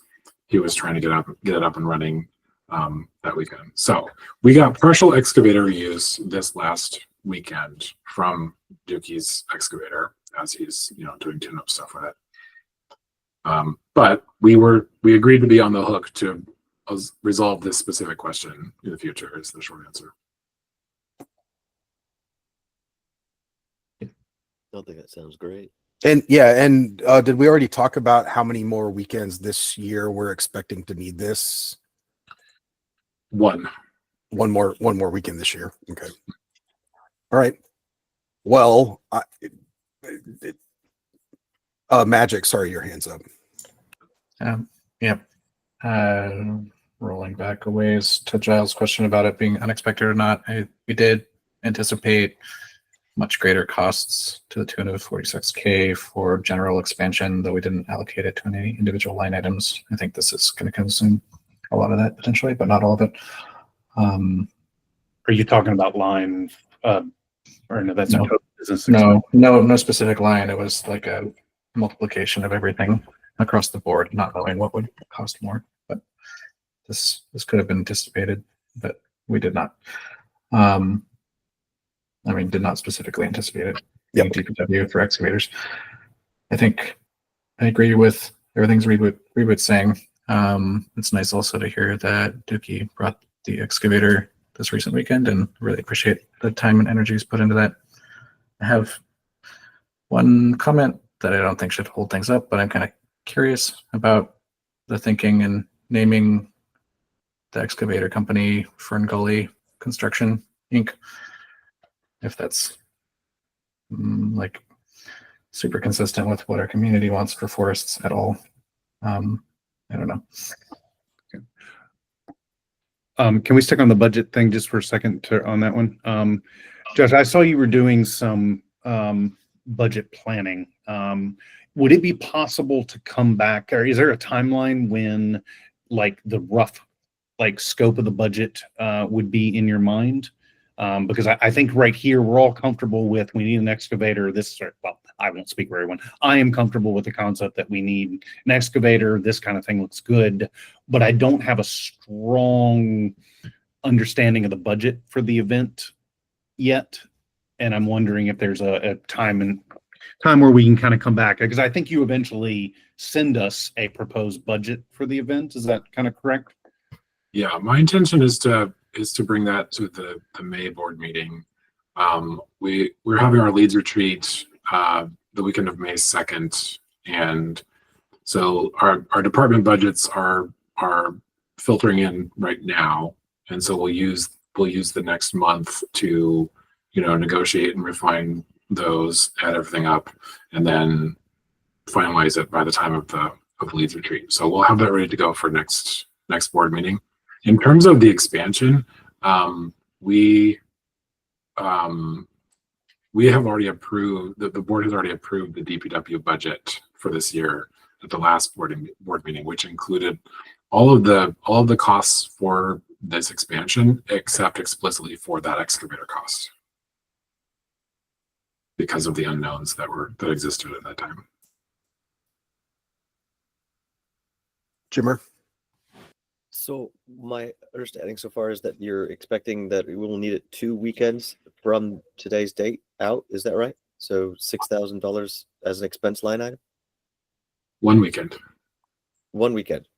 S6: he was trying to get it up and running that weekend. So we got partial excavator use this last weekend from Dookie's excavator as he's doing tune-up stuff with it. But we agreed to be on the hook to resolve this specific question in the future is the short answer.
S5: I think that sounds great.
S1: And yeah, and did we already talk about how many more weekends this year we're expecting to need this?
S6: One
S1: more weekend this year. Okay. All right. Well, Magic, sorry, your hand's up.
S7: Yep. Rolling back a ways to Giles' question about it being unexpected or not, we did anticipate much greater costs to the tune of $46K for general expansion, though we didn't allocate it to any individual line items. I think this is going to consume a lot of that potentially, but not all of it.
S8: Are you talking about line, or no, that's
S7: No.
S8: a total business?
S7: No specific line. It was like a multiplication of everything across the board, not knowing what would cost more. But this could have been anticipated, but we did not. Did not specifically anticipate it.
S1: Yep.
S7: DPW for excavators. I think I agree with everything Reboot's saying. It's nice also to hear that Dookie brought the excavator this recent weekend, and really appreciate the time and energy he's put into that. I have one comment that I don't think should hold things up, but I'm kind of curious about the thinking and naming the excavator company Fern Gully Construction Inc. If that's like super consistent with what our community wants for forests at all. I don't know.
S8: Can we stick on the budget thing just for a second on that one? Josh, I saw you were doing some budget planning. Would it be possible to come back, or is there a timeline when like the rough scope of the budget would be in your mind? Because I think right here we're all comfortable with we need an excavator. Well, I won't speak for everyone. I am comfortable with the concept that we need an excavator. This kind of thing looks good, but I don't have a strong understanding of the budget for the event yet. And I'm wondering if there's a time where we can kind of come back, because I think you eventually send us a proposed budget for the event. Is that kind of correct?
S6: Yeah, my intention is to bring that to the May board meeting. We're having our Leeds retreat the weekend of May 2nd, and so our department budgets are filtering in right now, and so we'll use the next month to negotiate and refine those, add everything up, and then finalize it by the time of the Leeds retreat. So we'll have that ready to go for next board meeting. In terms of the expansion, we have already approved, the board has already approved the DPW budget for this year at the last board meeting, which included all of the costs for this expansion, except explicitly for that excavator cost, because of the unknowns that existed at that time.
S1: Jimmer?
S5: So my understanding so far is that you're expecting that we will need it 2 weekends from today's date out. Is that right? So $6,000 as an expense line item?
S6: 1 weekend.
S5: 1 weekend.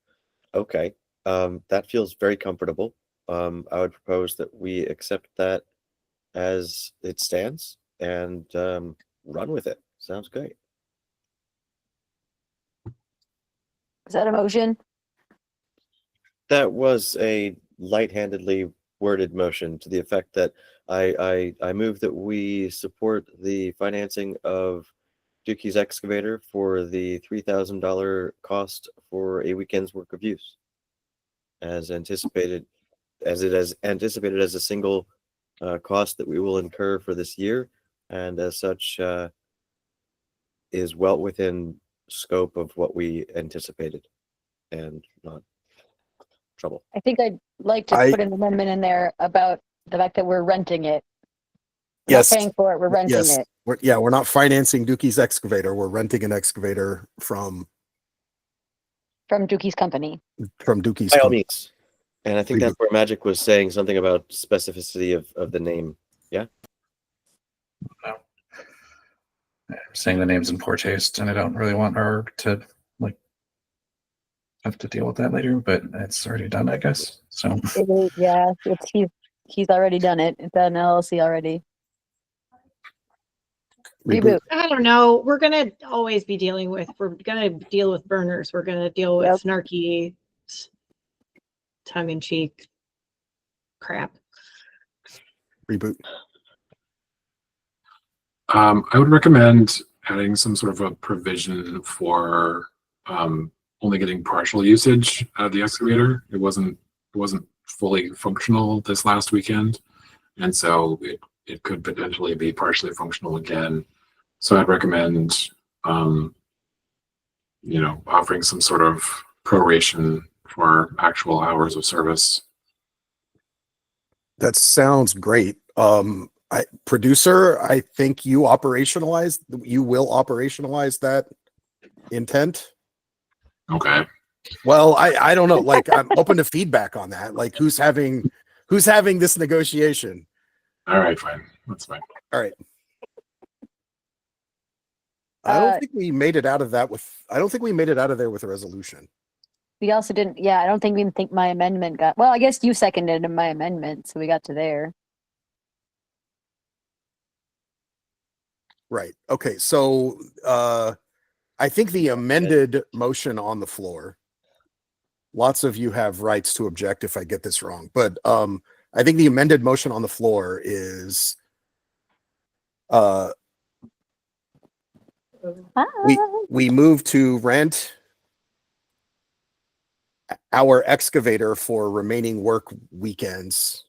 S5: Okay. That feels very comfortable. I would propose that we accept that as it stands and run with it. Sounds great.
S4: Is that a motion?
S5: That was a light-handedly worded motion to the effect that I move that we support the financing of Dooky's excavator for the $3,000 cost for a weekend's work of use, as anticipated, as it is anticipated as a single cost that we will incur for this year, and as such is well within scope of what we anticipated and not trouble.
S4: I think I'd like to put an amendment in there about the fact that we're renting it. We're
S1: Yes.
S4: not paying for it, we're renting
S1: Yes.
S4: it.
S1: We're not financing Dookie's excavator. We're renting an excavator from
S4: From Dookie's company.
S1: Dookie's
S5: By all
S1: company.
S5: means. And I think that's where Magic was saying something about specificity of the name. Yeah.
S7: No. I'm saying the name's in poor taste, and I don't really want her to like have to deal with that later. But it's already done, I guess. So
S4: It is, yeah, he's already done it. It's an LLC already. Reboot.
S3: I don't know. We're gonna always be dealing with. We're gonna deal with burners. We're gonna deal with
S4: Yep.
S3: snarky, tongue-in-cheek crap.
S1: Reboot.
S6: I would recommend adding some sort of a provision for only getting partial usage of the excavator. It wasn't fully functional this last weekend, and so it could potentially be partially functional again. So I'd recommend offering some sort of proration for actual hours of service.
S1: That sounds great. Producer, I think you will operationalize that intent.
S6: Okay.
S1: Well, I don't know. Like, I'm open to feedback on that. Like, who's having this negotiation?
S6: All right, fine. That's fine.
S1: All right. I don't think we made it out of there with a resolution.
S4: We also didn't, yeah, I don't think we even think my amendment got, well, I guess you seconded my amendment, so we got to there.
S1: Right. Okay. So I think the amended motion on the floor, lots of you have rights to object if I get this wrong, but I think the amended motion on the floor is we move to rent our excavator for remaining work weekends,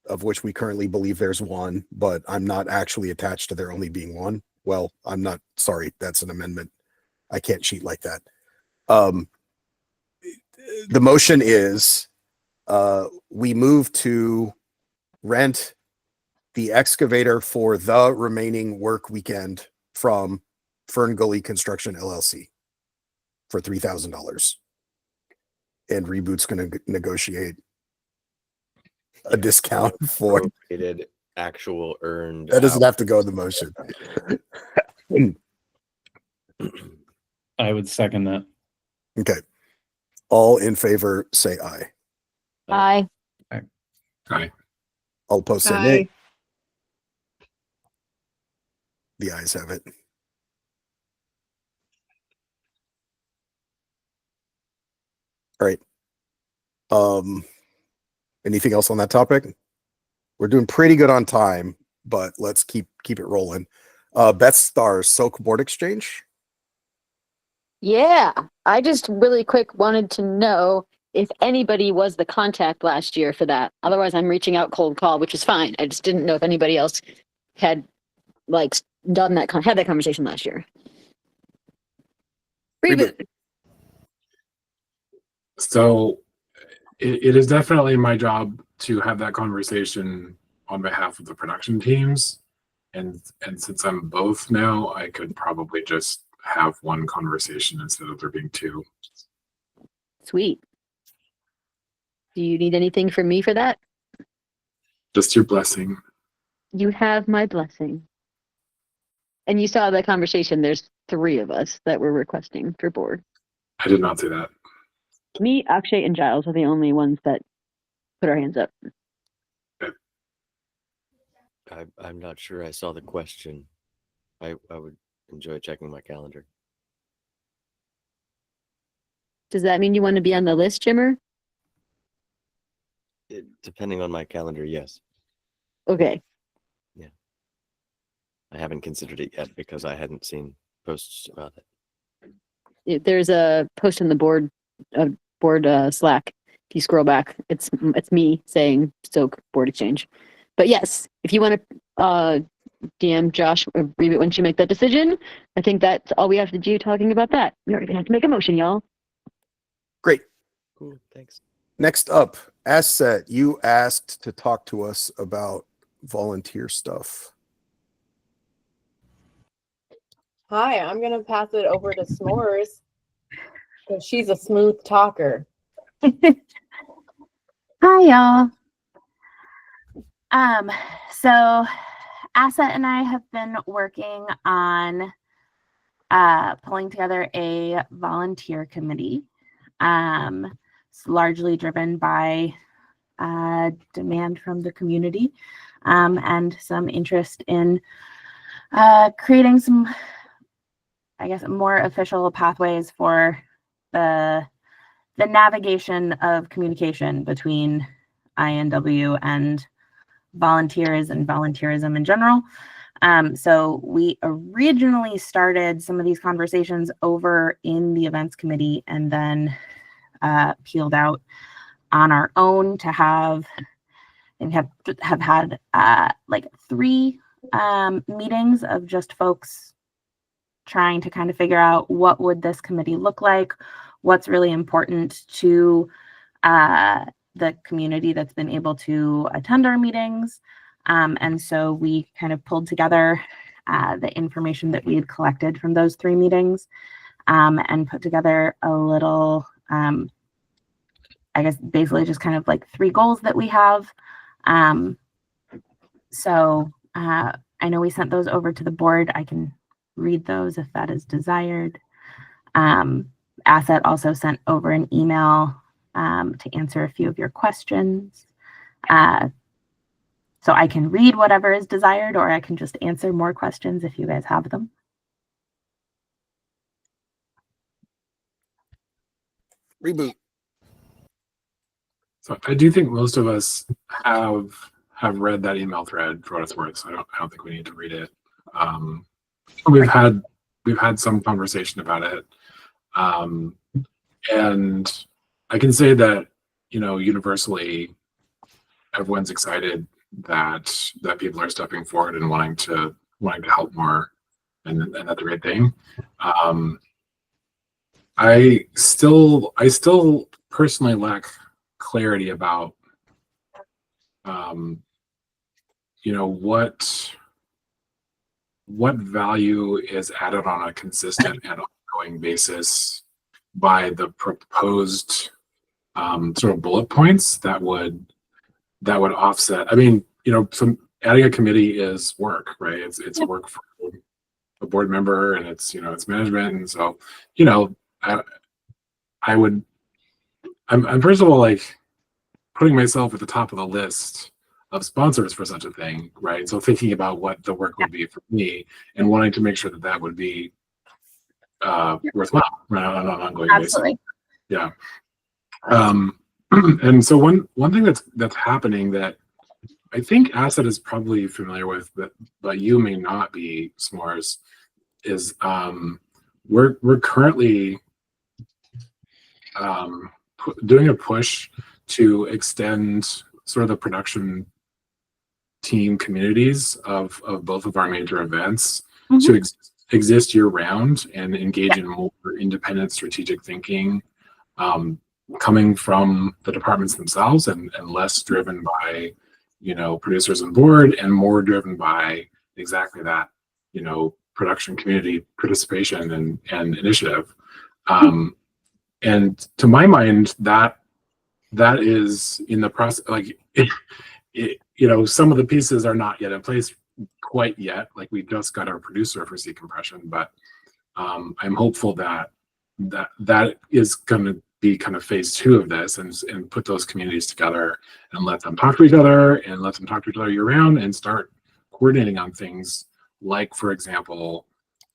S1: of which we currently believe there's one, but I'm not actually attached to there only being one. Well, I'm not, sorry, that's an amendment. I can't cheat like that. The motion is we move to rent the excavator for the remaining work weekend from Fern Gully Construction LLC for $3,000. And Reboot's going to negotiate a discount for
S5: Appropriated, actual earned.
S1: that. Doesn't have to go in the motion.
S8: I would second that.
S1: Okay. All in favor, say aye.
S4: Aye.
S6: Aye.
S1: All opposed, say nay. The ayes have it. All right. Anything else on that topic? We're doing pretty good on time, but let's keep it rolling. Beth Star's Silk Board Exchange.
S4: Yeah, I just really quick wanted to know if anybody was the contact last year for that. Otherwise, I'm reaching out cold call, which is fine. I just didn't know if anybody else had like done that, had that conversation last year. Reboot.
S6: So it is definitely my job to have that conversation on behalf of the production teams. And since I'm both now, I could probably just have one conversation instead of there being two.
S4: Sweet. Do you need anything from me for that?
S6: Just your blessing.
S4: You have my blessing. And you saw that conversation. There's 3 of us that were requesting for board.
S6: I did not say that.
S4: Me, Akshay, and Giles are the only ones that put our hands up.
S5: I'm not sure I saw the question. I would enjoy checking my calendar.
S4: Does that mean you want to be on the list, Jimmer?
S5: Depending on my calendar, yes.
S4: Okay.
S5: I haven't considered it yet because I hadn't seen posts about it?
S4: There's a post in the board Slack. If you scroll back, it's me saying Stoke Board Exchange. But yes, if you want to DM Josh or Reba when you make that decision, I think that's all we have to do talking about that. We don't even have to make a motion, y'all.
S1: Great.
S5: Cool, thanks.
S1: Next up, Asset, you asked to talk to us about volunteer stuff.
S11: Hi, I'm gonna pass it over to S'mores because she's a smooth talker.
S12: Hi, y'all. So Asset and I have been working on pulling together a volunteer committee. It's largely driven by demand from the community and some interest in creating some, I guess, more official pathways for the navigation of communication between INW and volunteers and volunteerism in general. So we originally started some of these conversations over in the events committee and then peeled out on our own to have had like 3 meetings of just folks trying to kind of figure out what would this committee look like, what's really important to the community that's been able to attend our meetings. And so we kind of pulled together the information that we had collected from those 3 meetings and put together a little, I guess, basically just kind of like 3 goals that we have. So I know we sent those over to the board. I can read those if that is desired. Asset also sent over an email to answer a few of your questions. So I can read whatever is desired, or I can just answer more questions if you guys have them.
S1: Reboot.
S6: So I do think most of us have read that email thread for what it's worth. So I don't think we need to read it. We've had some conversation about it. And I can say that, you know, universally, everyone's excited that people are stepping forward and wanting to help more, and that's a great thing. I still personally lack clarity about, you know, what value is added on a consistent and ongoing basis by the proposed sort of bullet points that would offset. I mean, you know, adding a committee is work, right? It's work for a board member, and it's, you know, it's management, and so, you know, I'm first of all like putting myself at the top of the list of sponsors for such a thing, right? So thinking about what the work would be for me and wanting to make sure that that would be worthwhile, right, on an ongoing
S12: Absolutely.
S6: basis. Yeah. And so one thing that's happening that I think Asset is probably familiar with, but you may not be, S'mores, is we're currently doing a push to extend sort of the production team communities of both of our major events to exist year round and engage in more independent strategic thinking, coming from the departments themselves, and less driven by, you know, producers and board, and more driven by exactly that, you know, production community participation and initiative. And to my mind, that is in the process. Like, you know, some of the pieces are not yet in place quite yet. Like, we just got our producer for C compression, but I'm hopeful that is going to be kind of phase 2 of this, and put those communities together and let them talk to each other, and let them talk to each other year round, and start coordinating on things like, for example,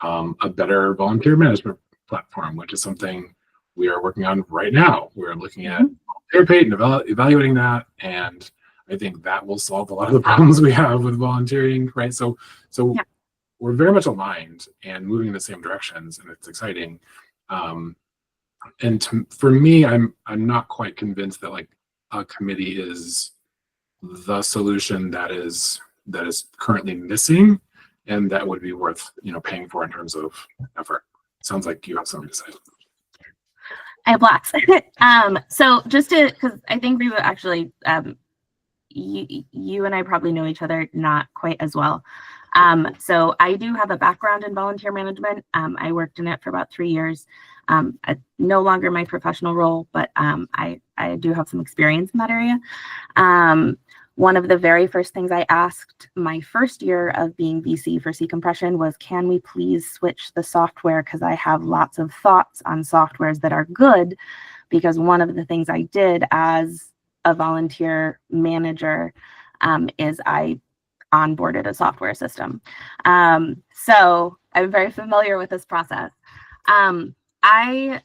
S6: a better volunteer management platform, which is something we are working on right now. We're looking at Volunteer Pate and evaluating that, and I think that will solve a lot of the problems we have with volunteering, right? So we're very much aligned and moving in the same directions, and it's exciting. For me, I'm not quite convinced that like a committee is the solution that is currently missing, and that would be worth paying for in terms of effort. Sounds like you have something to say.
S12: I have lots. So just because I think Reba actually, you and I probably know each other not quite as well. So I do have a background in volunteer management. I worked in it for about 3 years. No longer my professional role, but I do have some experience in that area. One of the very first things I asked my first year of being VC for C-Compression was, can we please switch the software? Because I have lots of thoughts on softwares that are good. Because one of the things I did as a volunteer manager is I onboarded a software system. So I'm very familiar with this process. I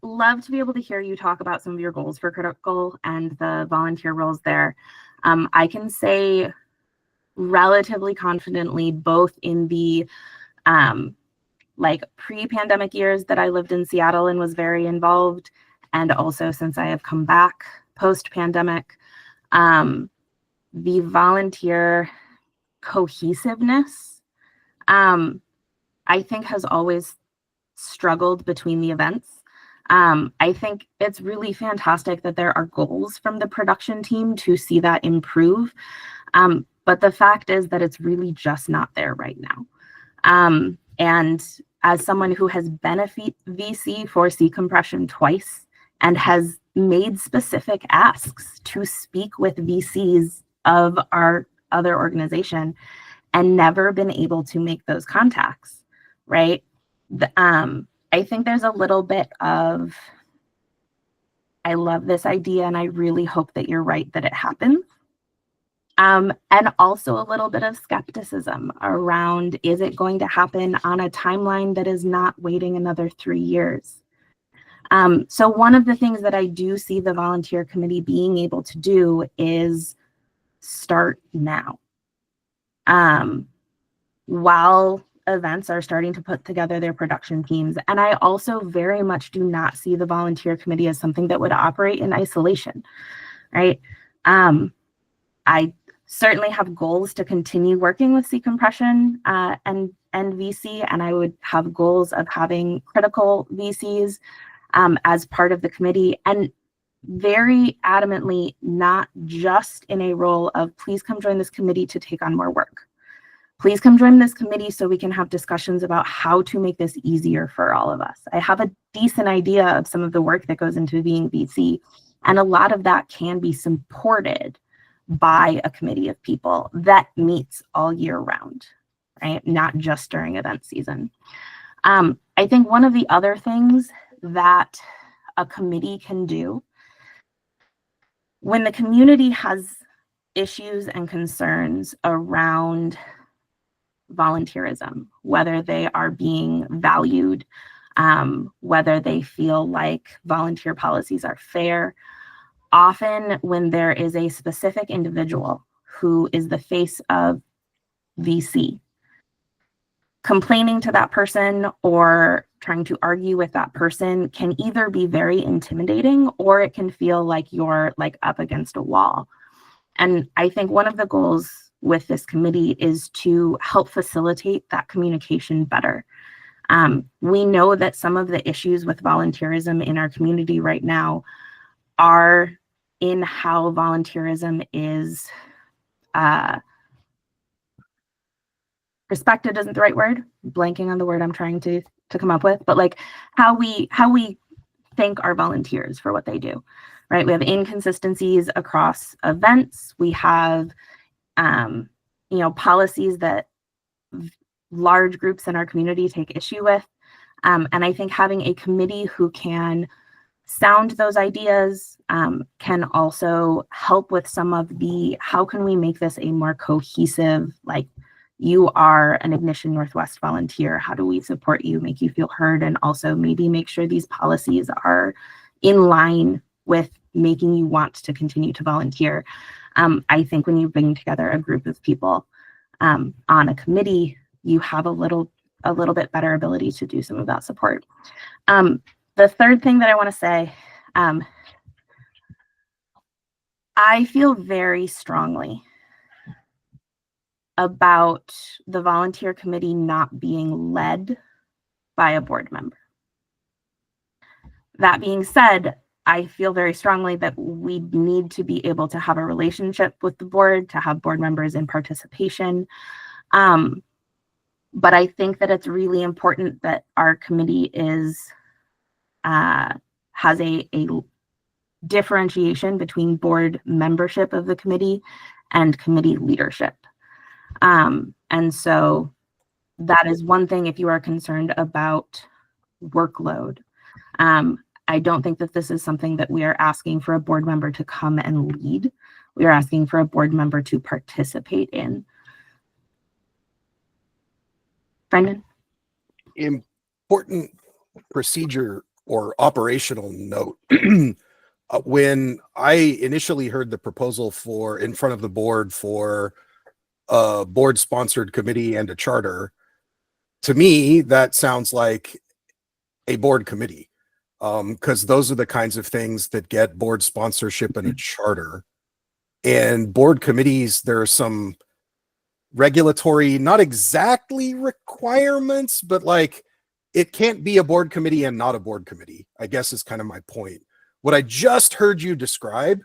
S12: love to be able to hear you talk about some of your goals for Critical and the volunteer roles there. I can say relatively confidently, both in the like pre-pandemic years that I lived in Seattle and was very involved, and also since I have come back post-pandemic, the volunteer cohesiveness, I think has always struggled between the events. I think it's really fantastic that there are goals from the production team to see that improve. But the fact is that it's really just not there right now. And as someone who has been a VC for C-Compression twice and has made specific asks to speak with VCs of our other organization and never been able to make those contacts, right? I think there's a little bit of, I love this idea and I really hope that you're right that it happens. And also a little bit of skepticism around, is it going to happen on a timeline that is not waiting another 3 years? So one of the things that I do see the volunteer committee being able to do is start now. While events are starting to put together their production teams. And I also very much do not see the volunteer committee as something that would operate in isolation, right? I certainly have goals to continue working with C-Compression and VC, and I would have goals of having Critical VCs as part of the committee, and very adamantly not just in a role of, please come join this committee to take on more work. Please come join this committee so we can have discussions about how to make this easier for all of us. I have a decent idea of some of the work that goes into being VC, and a lot of that can be supported by a committee of people that meets all year round, right? Not just during event season. I think one of the other things that a committee can do when the community has issues and concerns around volunteerism, whether they are being valued, whether they feel like volunteer policies are fair. Often when there is a specific individual who is the face of VC, complaining to that person or trying to argue with that person can either be very intimidating, or it can feel like you're like up against a wall. And I think one of the goals with this committee is to help facilitate that communication better. We know that some of the issues with volunteerism in our community right now are in how volunteerism is respected isn't the right word, blanking on the word I'm trying to come up with, but like how we thank our volunteers for what they do, right? We have inconsistencies across events. We have policies that large groups in our community take issue with. And I think having a committee who can sound those ideas can also help with some of the, how can we make this a more cohesive, like, you are an Ignition Northwest volunteer, how do we support you, make you feel heard, and also maybe make sure these policies are in line with making you want to continue to volunteer. I think when you bring together a group of people on a committee, you have a little bit better ability to do some of that support. The third thing that I want to say, I feel very strongly about the volunteer committee not being led by a board member. That being said, I feel very strongly that we need to be able to have a relationship with the board, to have board members in participation. But I think that it's really important that our committee has a differentiation between board membership of the committee and committee leadership. And so that is one thing if you are concerned about workload. I don't think that this is something that we are asking for a board member to come and lead. We are asking for a board member to participate in. Brendan?
S1: Important procedure or operational note. When I initially heard the proposal for in front of the board for a board sponsored committee and a charter, to me, that sounds like a board committee. Because those are the kinds of things that get board sponsorship and a charter. And board committees, there are some regulatory, not exactly requirements, but like it can't be a board committee and not a board committee, I guess is kind of my point. What I just heard you describe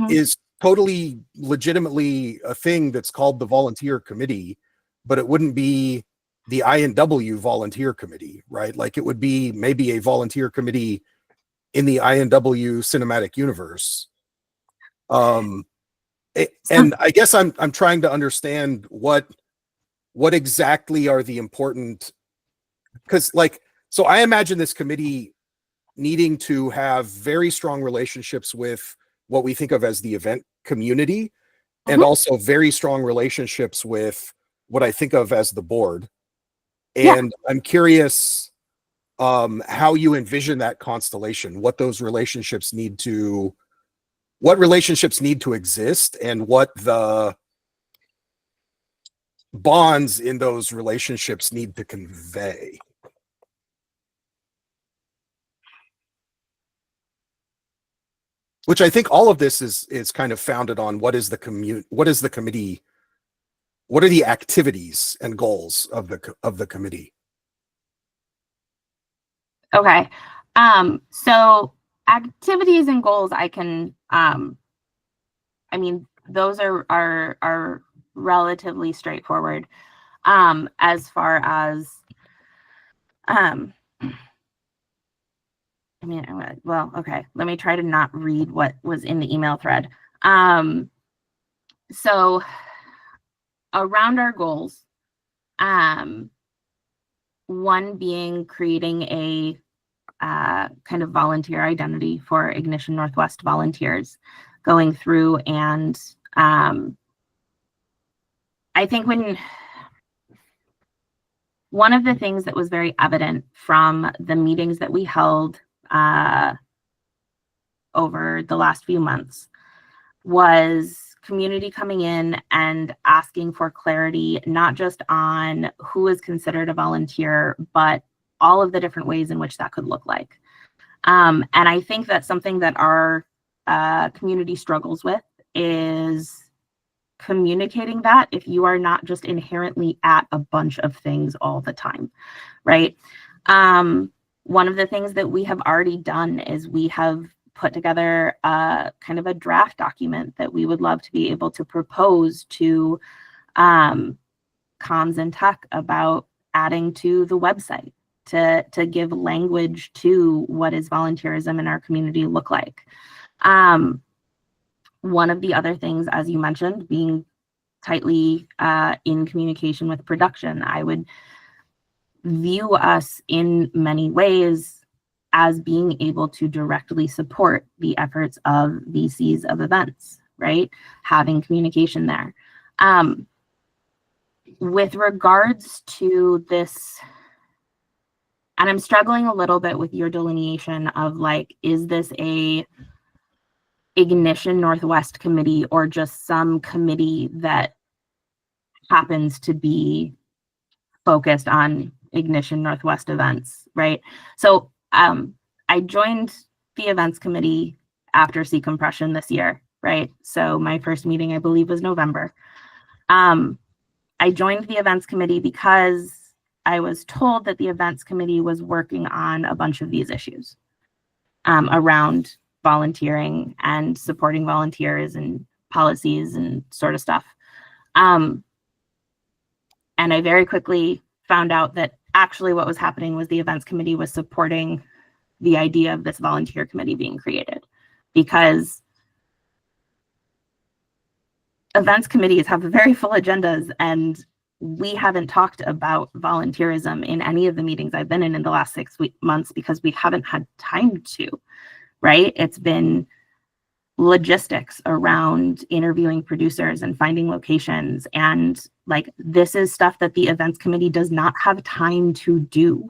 S1: is totally legitimately a thing that's called the volunteer committee, but it wouldn't be the INW volunteer committee, right? Like it would be maybe a volunteer committee in the INW cinematic universe. And I guess I'm trying to understand what exactly are the important, because like, so I imagine this committee needing to have very strong relationships with what we think of as the event community, and also very strong relationships with what I think of as the board. And I'm curious how you envision that constellation, what relationships need to exist, and what the bonds in those relationships need to convey. Which I think all of this is kind of founded on what are the activities and goals of the committee?
S12: Okay. So activities and goals, I can, I mean, those are relatively straightforward. As far as, I mean, well, okay, let me try to not read what was in the email thread. So around our goals, one being creating a kind of volunteer identity for Ignition Northwest volunteers, going through and I think one of the things that was very evident from the meetings that we held over the last few months was community coming in and asking for clarity, not just on who is considered a volunteer, but all of the different ways in which that could look like. And I think that's something that our community struggles with, is communicating that if you are not just inherently at a bunch of things all the time, right? One of the things that we have already done is we have put together kind of a draft document that we would love to be able to propose to comms and tech about adding to the website to give language to what is volunteerism in our community look like. One of the other things, as you mentioned, being tightly in communication with production, I would view us in many ways as being able to directly support the efforts of VCs of events, right? Having communication there. With regards to this, and I'm struggling a little bit with your delineation of like, is this a Ignition Northwest committee or just some committee that happens to be focused on Ignition Northwest events, right? So I joined the events committee after Sea Compression this year, right? So my first meeting, I believe, was November. I joined the events committee because I was told that the events committee was working on a bunch of these issues around volunteering and supporting volunteers and policies and sort of stuff. And I very quickly found out that actually what was happening was the events committee was supporting the idea of this volunteer committee being created, because events committees have very full agendas, and we haven't talked about volunteerism in any of the meetings I've been in the last 6 months because we haven't had time to, right? It's been logistics around interviewing producers and finding locations. And like, this is stuff that the events committee does not have time to do.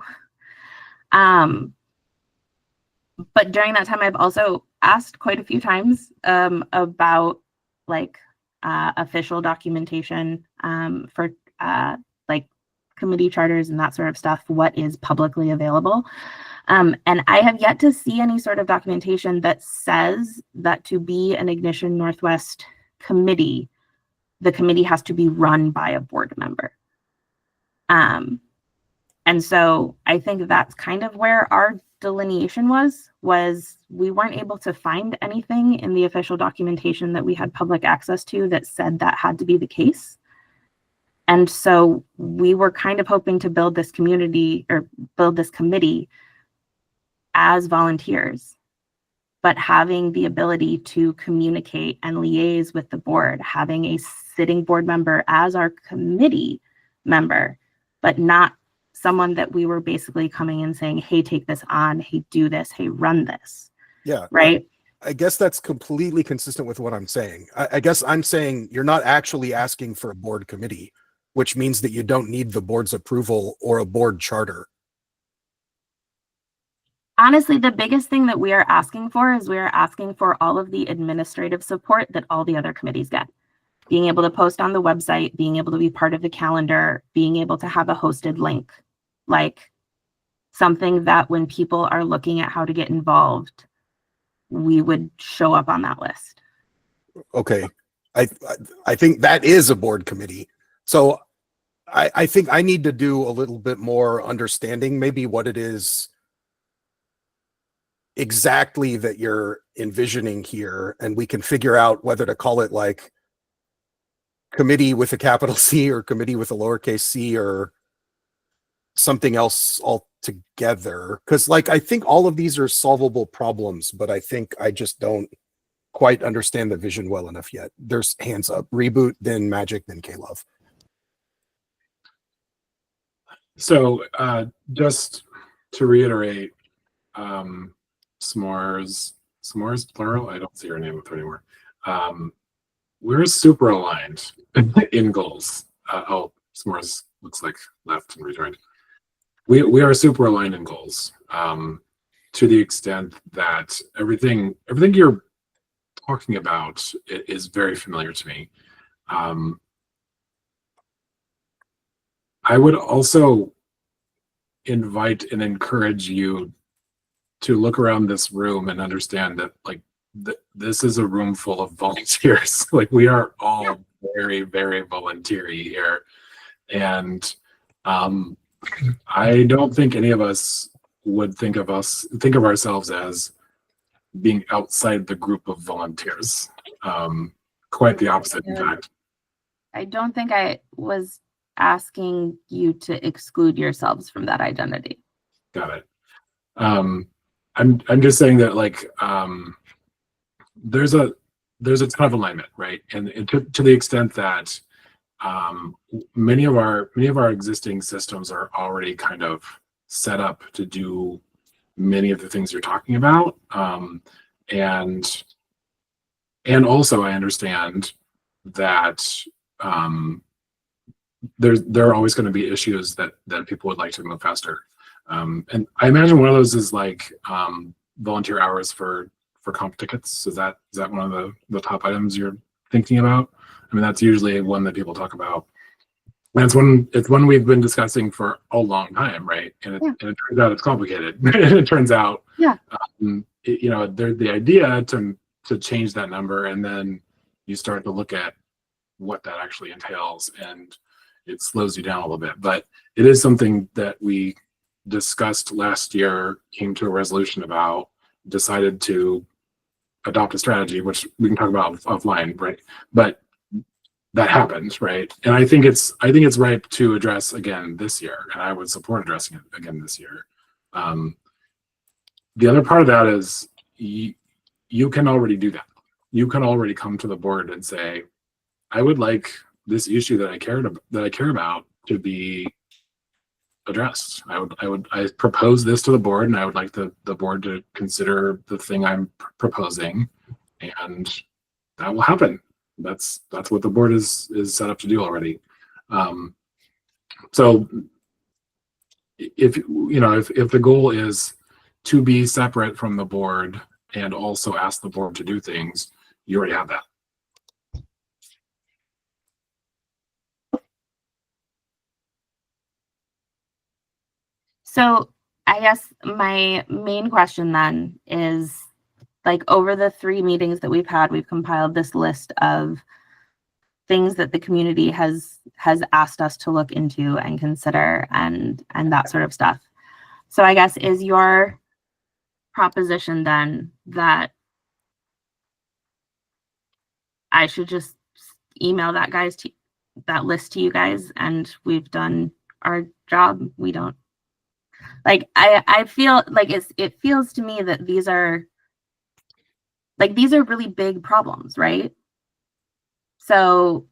S12: But during that time, I've also asked quite a few times about like official documentation for like committee charters and that sort of stuff, what is publicly available. And I have yet to see any sort of documentation that says that to be an Ignition Northwest committee, the committee has to be run by a board member. And so I think that's kind of where our delineation was we weren't able to find anything in the official documentation that we had public access to that said that had to be the case. And so we were kind of hoping to build this community or build this committee as volunteers, but having the ability to communicate and liaise with the board, having a sitting board member as our committee member, but not someone that we were basically coming and saying, hey, take this on, hey, do this, hey, run this.
S1: Yeah.
S12: Right.
S1: I guess that's completely consistent with what I'm saying. I guess I'm saying you're not actually asking for a board committee, which means that you don't need the board's approval or a board charter.
S12: Honestly, the biggest thing that we are asking for is we are asking for all of the administrative support that all the other committees get. Being able to post on the website, being able to be part of the calendar, being able to have a hosted link, like something that when people are looking at how to get involved, we would show up on that list.
S1: Okay. I think that is a board committee. So I think I need to do a little bit more understanding maybe what it is exactly that you're envisioning here, and we can figure out whether to call it like committee with a capital C or committee with a lowercase c or something else altogether. Because like, I think all of these are solvable problems, but I think I just don't quite understand the vision well enough yet. There's hands up. Reboot, then Magic, then K-Love.
S6: So just to reiterate, S'mores plural, I don't see her name up there anymore. We're super aligned in goals. S'mores looks like left and rejoined. We are super aligned in goals, to the extent that everything you're talking about is very familiar to me. I would also invite and encourage you to look around this room and understand that like this is a room full of volunteers. Like, we are all very, very volunteer-y here. And I don't think any of us would think of ourselves as being outside the group of volunteers. Quite the opposite, in fact.
S12: I don't think I was asking you to exclude yourselves from that identity.
S6: Got it. I'm just saying that like there's a ton of alignment, right? And to the extent that many of our existing systems are already kind of set up to do many of the things you're talking about, and also I understand that there are always going to be issues that people would like to move faster. And I imagine one of those is like volunteer hours for comp tickets. Is that one of the top items you're thinking about? I mean, that's usually one that people talk about. And it's one we've been discussing for a long time, right? And it turns out it's complicated. It turns out, there's the idea to change that number, and then you start to look at what that actually entails, and it slows you down a little bit. But it is something that we discussed last year, came to a resolution about, decided to adopt a strategy, which we can talk about offline, right? But that happened, right? And I think it's ripe to address again this year, and I would support addressing it again this year. The other part of that is you can already do that. You can already come to the board and say, I would like this issue that I care about to be addressed. I propose this to the board, and I would like the board to consider the thing I'm proposing, and that will happen. That's what the board is set up to do already. So if the goal is to be separate from the board and also ask the board to do things, you already have that.
S12: So I guess my main question then is, like, over the 3 meetings that we've had, we've compiled this list of things that the community has asked us to look into and consider and that sort of stuff. So I guess, is your proposition then that I should just email that list to you guys, and we've done our job? We don't, like, I feel like it feels to me that these are really big problems, right? So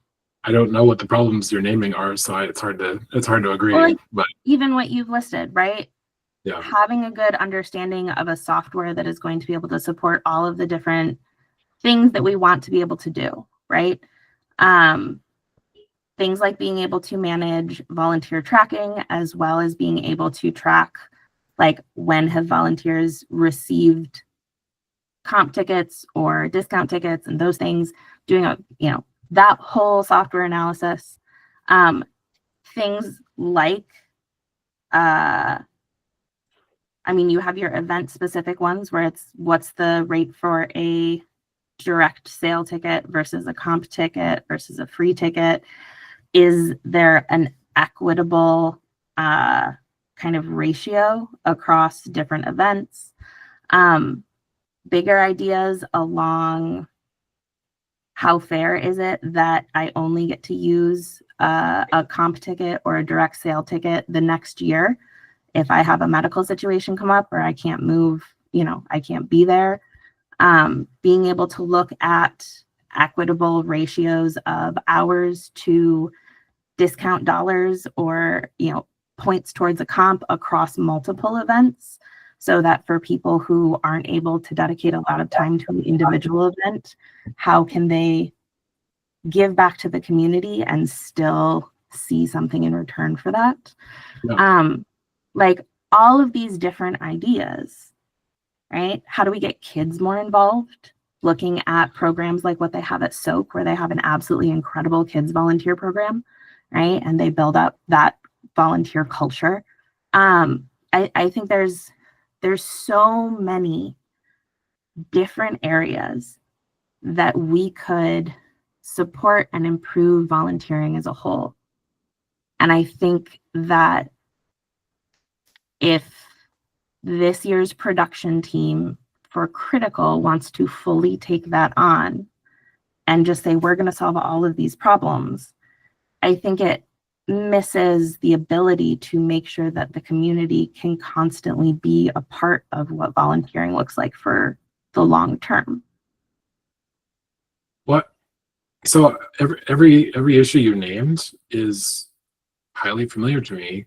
S6: I don't know what the problems you're naming are, so it's hard to agree.
S12: Well,
S6: but
S12: even what you've listed, right?
S6: Yeah.
S12: Having a good understanding of a software that is going to be able to support all of the different things that we want to be able to do, right? Things like being able to manage volunteer tracking, as well as being able to track, like, when have volunteers received comp tickets or discount tickets and those things, doing that whole software analysis. Things like, you have your event specific ones where it's what's the rate for a direct sale ticket versus a comp ticket versus a free ticket. Is there an equitable kind of ratio across different events? Bigger ideas along how fair is it that I only get to use a comp ticket or a direct sale ticket the next year if I have a medical situation come up or I can't move, I can't be there. Being able to look at equitable ratios of hours to discount dollars or, points towards a comp across multiple events, so that for people who aren't able to dedicate a lot of time to an individual event, how can they give back to the community and still see something in return for that?
S6: Yeah.
S12: Like, all of these different ideas, right? How do we get kids more involved? Looking at programs like what they have at SOAK, where they have an absolutely incredible kids volunteer program, right? And they build up that volunteer culture. I think there's so many different areas that we could support and improve volunteering as a whole. And I think that if this year's production team for Critical wants to fully take that on and just say, we're going to solve all of these problems, I think it misses the ability to make sure that the community can constantly be a part of what volunteering looks like for the long term.
S6: So every issue you named is highly familiar to me,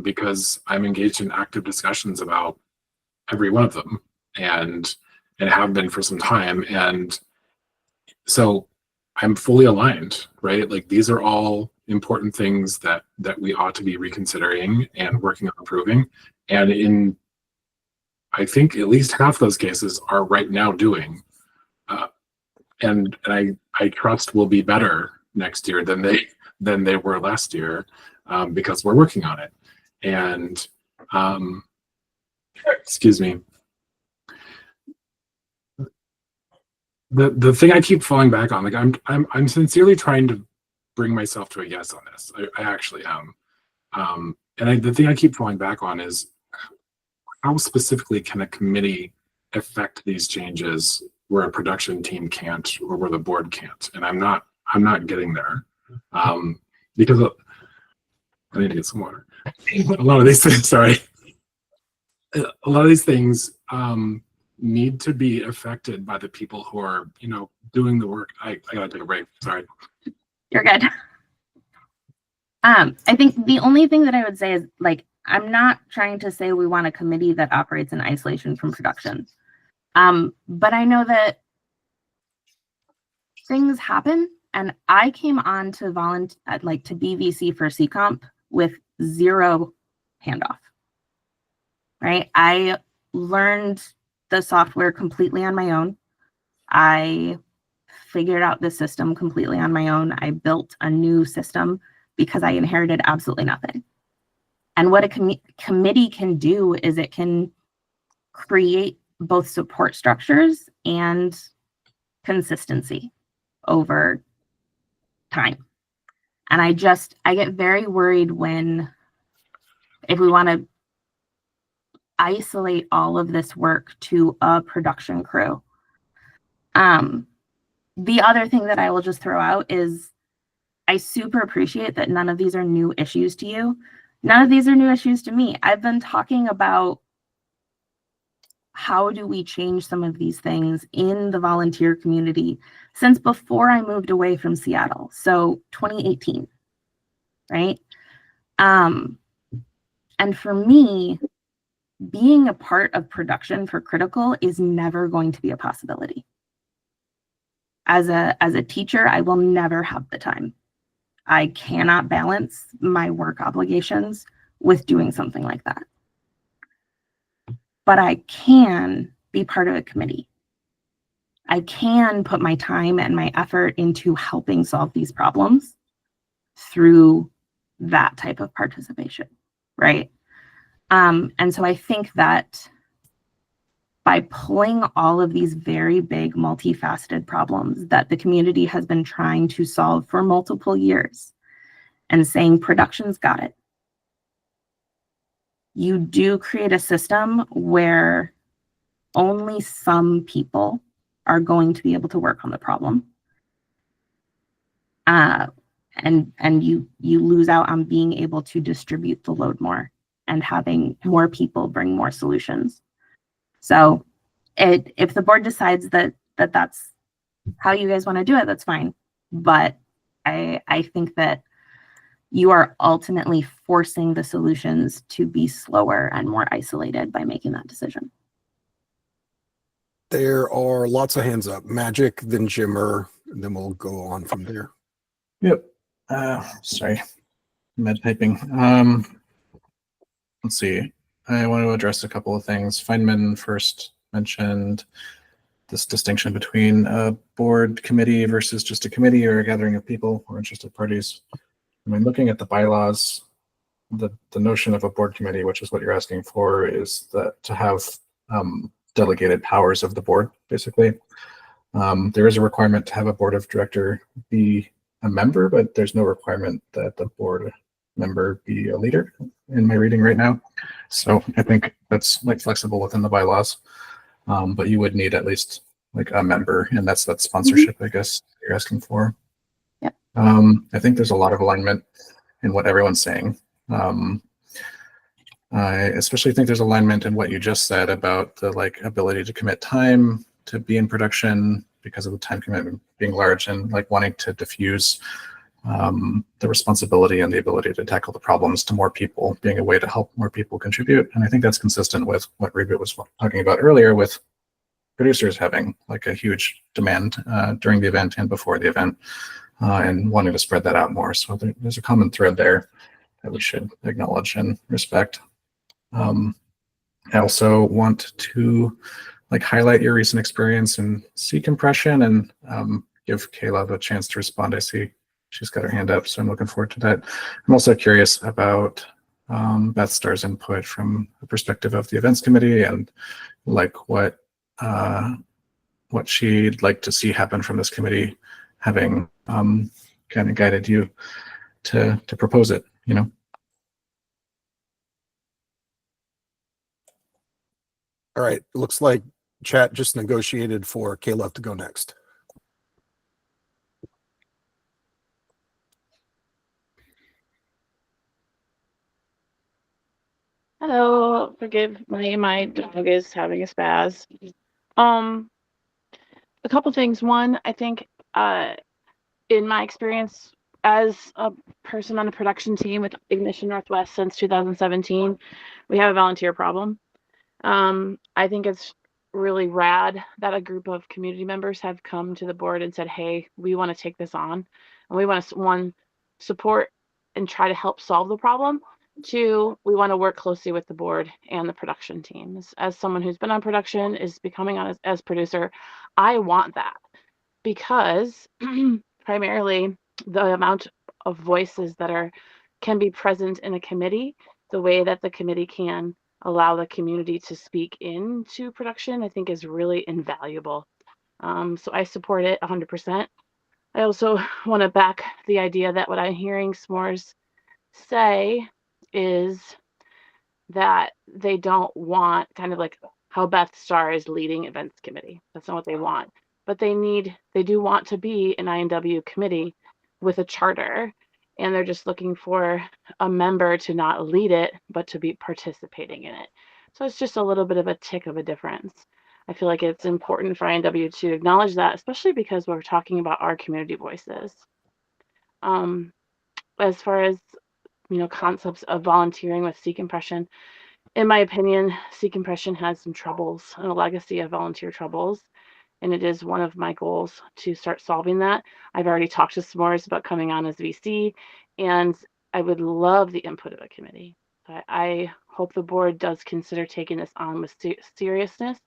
S6: because I'm engaged in active discussions about every one of them, and have been for some time. And so I'm fully aligned, right? Like, these are all important things that we ought to be reconsidering and working on improving. And I think at least half those cases are right now doing, and I trust will be better next year than than they were last year, because we're working on it. And excuse me. The thing I keep falling back on, like I'm sincerely trying to bring myself to a yes on this. I actually am. The thing I keep falling back on is how specifically can a committee affect these changes where a production team can't or where the board can't? And I'm not getting there. Because I need to get some water. A lot of these things, sorry. A lot of these things need to be affected by the people who are, doing the work. I gotta take a break. Sorry.
S12: You're good. I think the only thing that I would say is, like, I'm not trying to say we want a committee that operates in isolation from production. But I know that things happen, and I came on to to be VC for CComp with zero handoff. Right? I learned the software completely on my own. I figured out the system completely on my own. I built a new system because I inherited absolutely nothing. And what a committee can do is it can create both support structures and consistency over time. And I get very worried if we want to isolate all of this work to a production crew. The other thing that I will just throw out is I super appreciate that none of these are new issues to you. None of these are new issues to me. I've been talking about how do we change some of these things in the volunteer community since before I moved away from Seattle. So 2018, right? And for me, being a part of production for Critical is never going to be a possibility. As a teacher, I will never have the time. I cannot balance my work obligations with doing something like that. But I can be part of a committee. I can put my time and my effort into helping solve these problems through that type of participation, right? And so I think that by pulling all of these very big, multifaceted problems that the community has been trying to solve for multiple years and saying production's got it, you do create a system where only some people are going to be able to work on the problem. And you lose out on being able to distribute the load more and having more people bring more solutions. So if the board decides that that's how you guys want to do it, that's fine. But I think that you are ultimately forcing the solutions to be slower and more isolated by making that decision.
S1: There are lots of hands up. Magic, then Jimmer, and then we'll go on from there.
S7: Yep. Sorry. Med typing. Let's see. I want to address a couple of things. Feynman first mentioned this distinction between a board committee versus just a committee or a gathering of people or interested parties. I mean, looking at the bylaws, the notion of a board committee, which is what you're asking for, is that to have delegated powers of the board, basically. There is a requirement to have a board of director be a member, but there's no requirement that the board member be a leader in my reading right now. So I think that's like flexible within the bylaws, but you would need at least like a member, and that's that sponsorship, I guess you're asking for.
S12: Yep.
S7: I think there's a lot of alignment in what everyone's saying. I especially think there's alignment in what you just said about the like ability to commit time to be in production because of the time commitment being large and like wanting to diffuse the responsibility and the ability to tackle the problems to more people being a way to help more people contribute. And I think that's consistent with what Reboot was talking about earlier with producers having like a huge demand during the event and before the event and wanting to spread that out more. So there's a common thread there that we should acknowledge and respect. I also want to like highlight your recent experience in C compression and give Caleb a chance to respond. I see she's got her hand up, so I'm looking forward to that. I'm also curious about Beth Starr's input from the perspective of the events committee and like what she'd like to see happen from this committee, having kind of guided you to propose it, you know.
S1: All right. It looks like chat just negotiated for Caleb to go next.
S2: Hello, forgive me, my dog is having a spaz. A couple things. One, I think in my experience as a person on a production team with Ignition Northwest since 2017, we have a volunteer problem. I think it's really rad that a group of community members have come to the board and said, hey, we want to take this on and we want to, support and try to help solve the problem. Two, we want to work closely with the board and the production teams. As someone who's been on production, is becoming on as producer, I want that because primarily the amount of voices that can be present in a committee, the way that the committee can allow the community to speak into production, I think is really invaluable. So I support it 100%. I also want to back the idea that what I'm hearing S'mores say is that they don't want kind of like how Beth Starr is leading events committee. That's not what they want, but they do want to be an INW committee with a charter, and they're just looking for a member to not lead it, but to be participating in it. So it's just a little bit of a tick of a difference. I feel like it's important for INW to acknowledge that, especially because we're talking about our community voices. As far as concepts of volunteering with C-Compression, in my opinion, C-Compression has some troubles and a legacy of volunteer troubles, and it is one of my goals to start solving that. I've already talked to S'mores about coming on as VC, and I would love the input of a committee. I hope the board does consider taking this on with seriousness.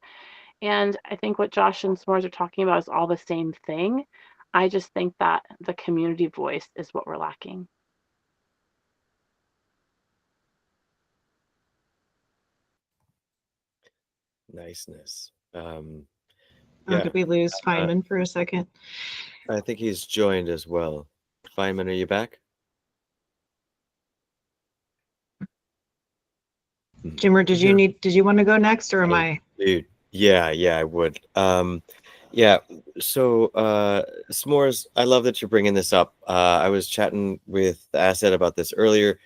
S2: And I think what Josh and S'mores are talking about is all the same thing. I just think that the community voice is what we're lacking.
S5: Niceness.
S3: Did we lose Feynman for a second?
S5: I think he's joined as well. Feynman, are you back?
S3: Jimmer, did you want to go next, or am I?
S5: Dude, yeah, I would. Yeah. So, S'mores, I love that you're bringing this up. I was chatting with the asset about this earlier.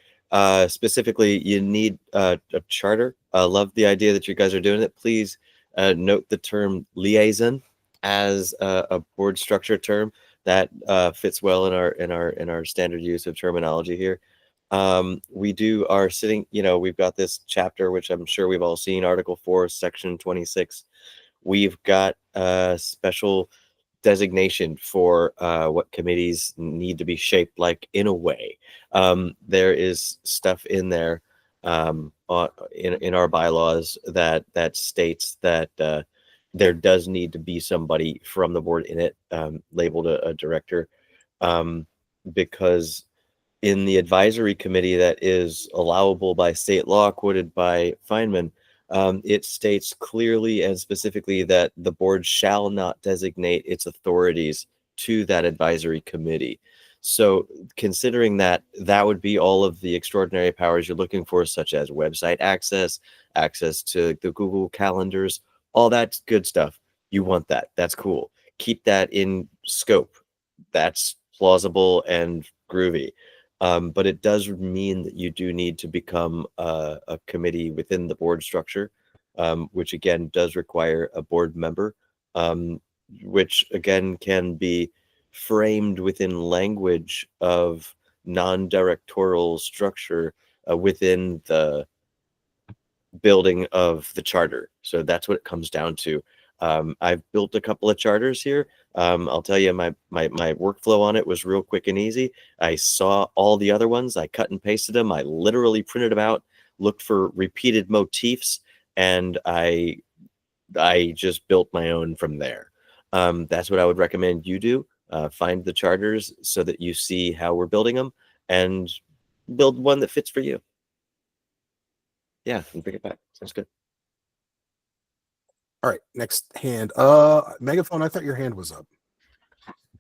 S5: Specifically, you need a charter. I love the idea that you guys are doing it. Please note the term liaison as a board structure term that fits well in our standard use of terminology here. We are sitting, we've got this chapter, which I'm sure we've all seen, Article 4, Section 26. We've got a special designation for what committees need to be shaped like in a way. There is stuff in there in our bylaws that states that there does need to be somebody from the board in it, labeled a director, because in the advisory committee that is allowable by state law, quoted by Feynman, it states clearly and specifically that the board shall not designate its authorities to that advisory committee. So considering that would be all of the extraordinary powers you're looking for, such as website access to the Google calendars, all that good stuff. You want that. That's cool. Keep that in scope. That's plausible and groovy. But it does mean that you do need to become a committee within the board structure, which again does require a board member, which again can be framed within language of non-directorial structure within the building of the charter. So that's what it comes down to. I've built a couple of charters here. I'll tell you, my workflow on it was real quick and easy. I saw all the other ones. I cut and pasted them. I literally printed them out, looked for repeated motifs, and I just built my own from there. That's what I would recommend you do. find the charters so that you see how we're building them and build one that fits for you. Yeah, and bring it back. Sounds good.
S1: All right, next hand. Megaphone, I thought your hand was up.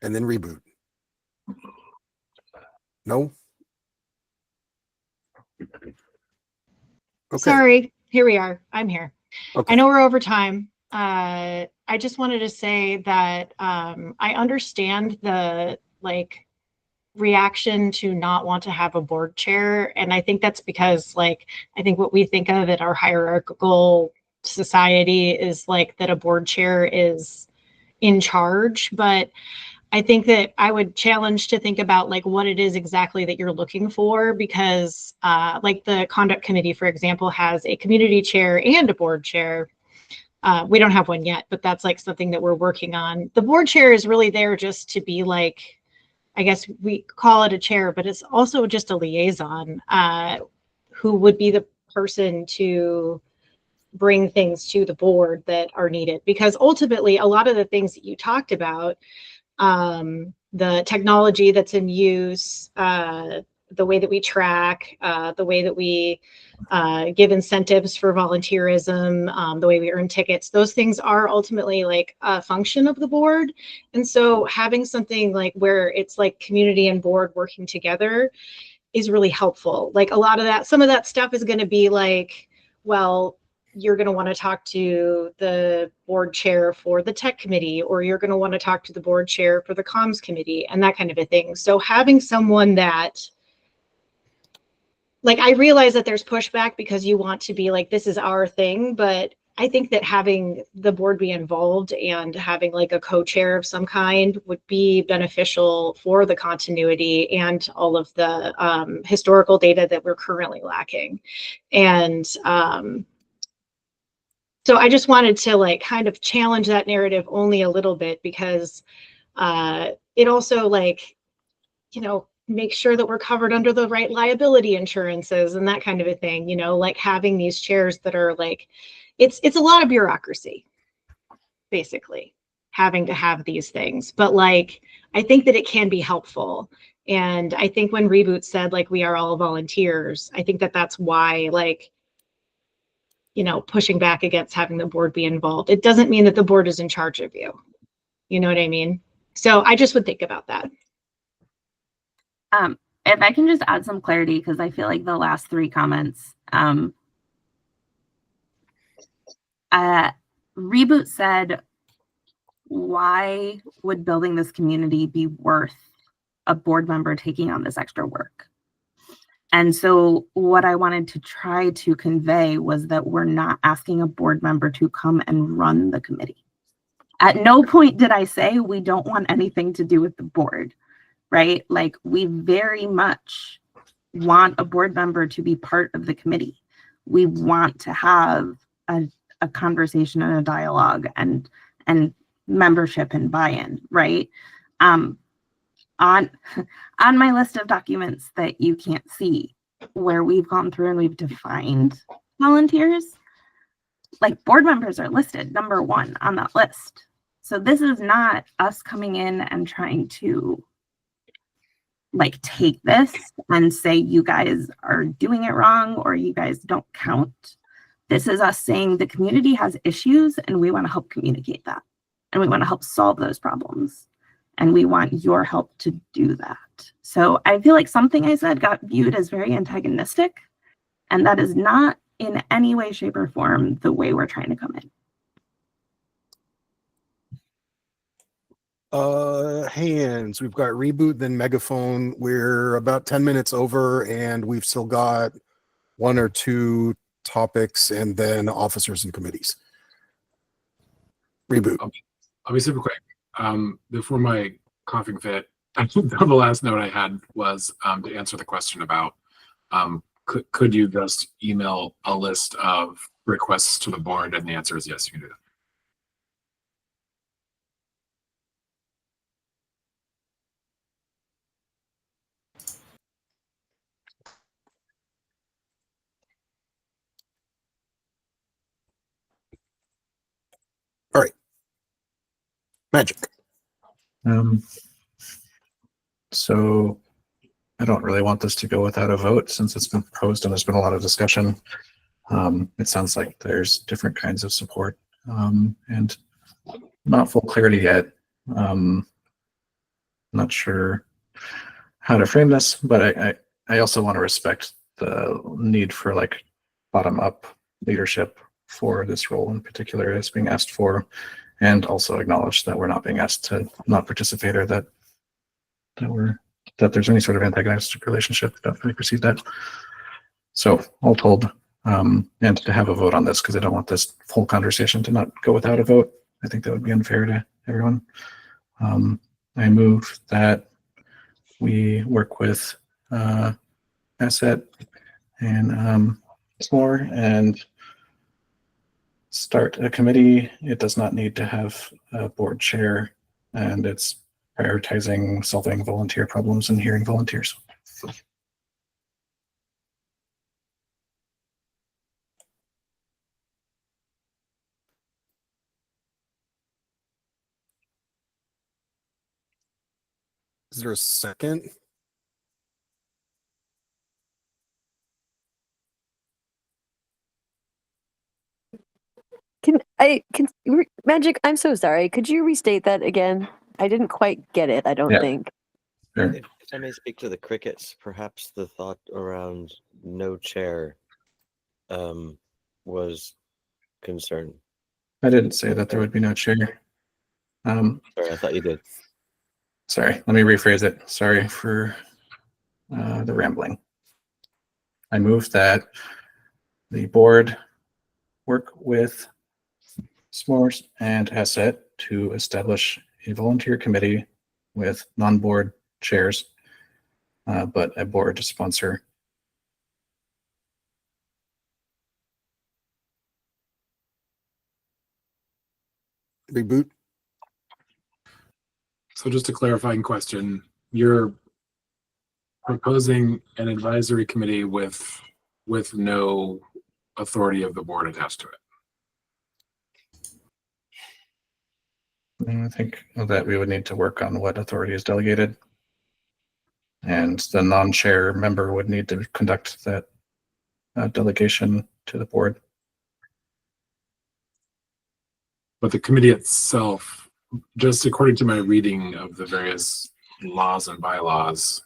S1: And then Reboot. No? Okay.
S3: Sorry, here we are. I'm here.
S1: Okay.
S3: I know we're over time. I just wanted to say that I understand the reaction to not want to have a board chair, and I think that's because I think what we think of in our hierarchical society is that a board chair is in charge, but I think that I would challenge to think about what it is exactly that you're looking for, because the conduct committee, for example, has a community chair and a board chair. We don't have one yet, but that's something that we're working on. The board chair is really there just to be I guess we call it a chair, but it's also just a liaison who would be the person to bring things to the board that are needed. Because ultimately, a lot of the things that you talked about, the technology that's in use, the way that we track, the way that we give incentives for volunteerism, the way we earn tickets, those things are ultimately a function of the board. And so having something where it's community and board working together is really helpful. A lot of that, some of that stuff is going to be well, you're going to want to talk to the board chair for the tech committee, or you're going to want to talk to the board chair for the comms committee, and that kind of a thing. So having someone that, I realize that there's pushback because you want to be this is our thing, but I think that having the board be involved and having a co-chair of some kind would be beneficial for the continuity and all of the historical data that we're currently lacking. And so I just wanted to kind of challenge that narrative only a little bit, because it also make sure that we're covered under the right liability insurances and that kind of a thing, having these chairs that are it's a lot of bureaucracy, basically, having to have these things. But I think that it can be helpful. And I think when Reboot said we are all volunteers, I think that that's why pushing back against having the board be involved. It doesn't mean that the board is in charge of you. You know what I mean? So I just would think about that.
S12: If I can just add some clarity, because I feel like the last three comments, Reboot said, why would building this community be worth a board member taking on this extra work? And so what I wanted to try to convey was that we're not asking a board member to come and run the committee. At no point did I say we don't want anything to do with the board, right? We very much want a board member to be part of the committee. We want to have a conversation and a dialogue and membership and buy-in, right? On my list of documents that you can't see, where we've gone through and we've defined volunteers, board members are listed number 1 on that list. So this is not us coming in and trying to take this and say you guys are doing it wrong or you guys don't count. This is us saying the community has issues and we want to help communicate that. And we want to help solve those problems. And we want your help to do that. So I feel like something I said got viewed as very antagonistic. And that is not in any way, shape, or form the way we're trying to come in.
S1: Hands. We've got Reboot, then Megaphone. We're about 10 minutes over, and we've still got 1 or 2 topics, and then officers and committees. Reboot.
S6: I'll be super quick. Before my coughing fit, the last note I had was to answer the question about could you just email a list of requests to the board? And the answer is yes, you can do that.
S1: All right. Magic.
S7: So I don't really want this to go without a vote since it's been proposed and there's been a lot of discussion. It sounds like there's different kinds of support and not full clarity yet. Not sure how to frame this, but I also want to respect the need for like bottom up leadership for this role in particular as being asked for, and also acknowledge that we're not being asked to not participate or that there's any sort of antagonistic relationship. I don't really perceive that. So all told, and to have a vote on this, because I don't want this whole conversation to not go without a vote. I think that would be unfair to everyone. I move that we work with Asset and S'more and start a committee. It does not need to have a board chair, and it's prioritizing solving volunteer problems and hearing volunteers.
S1: Is there a second?
S4: Magic, I'm so sorry. Could you restate that again? I didn't quite get it, I don't
S7: Yeah.
S4: think.
S7: Sure.
S5: If I may speak to the crickets, perhaps the thought around no chair was concern.
S7: I didn't say that there would be no chair.
S5: Sorry, I thought you did.
S7: Sorry, let me rephrase it. Sorry for the rambling. I move that the board work with S'mores and Asset to establish a volunteer committee with non-board chairs, but a board sponsor.
S1: Reboot.
S6: So just a clarifying question, you're proposing an advisory committee with no authority of the board attached to it.
S7: I think that we would need to work on what authority is delegated. And the non-chair member would need to conduct that delegation to the board.
S6: But the committee itself, just according to my reading of the various laws and bylaws,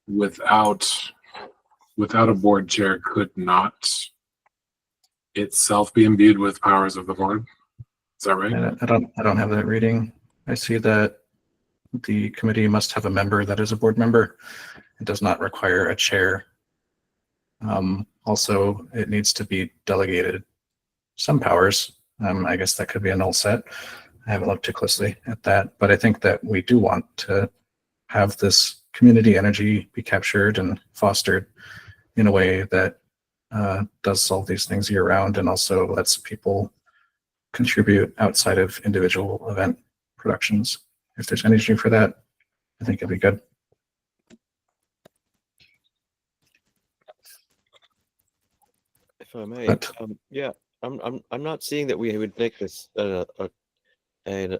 S6: without a board chair could not itself be imbued with powers of the board. Is that right?
S7: And I don't have that reading. I see that the committee must have a member that is a board member. It does not require a chair. Also, it needs to be delegated some powers. I guess that could be a null set. I haven't looked too closely at that, but I think that we do want to have this community energy be captured and fostered in a way that does solve these things year round and also lets people contribute outside of individual event productions. If there's energy for that, I think it'd be good.
S5: If I may,
S7: But-
S5: yeah, I'm not seeing that we would make this an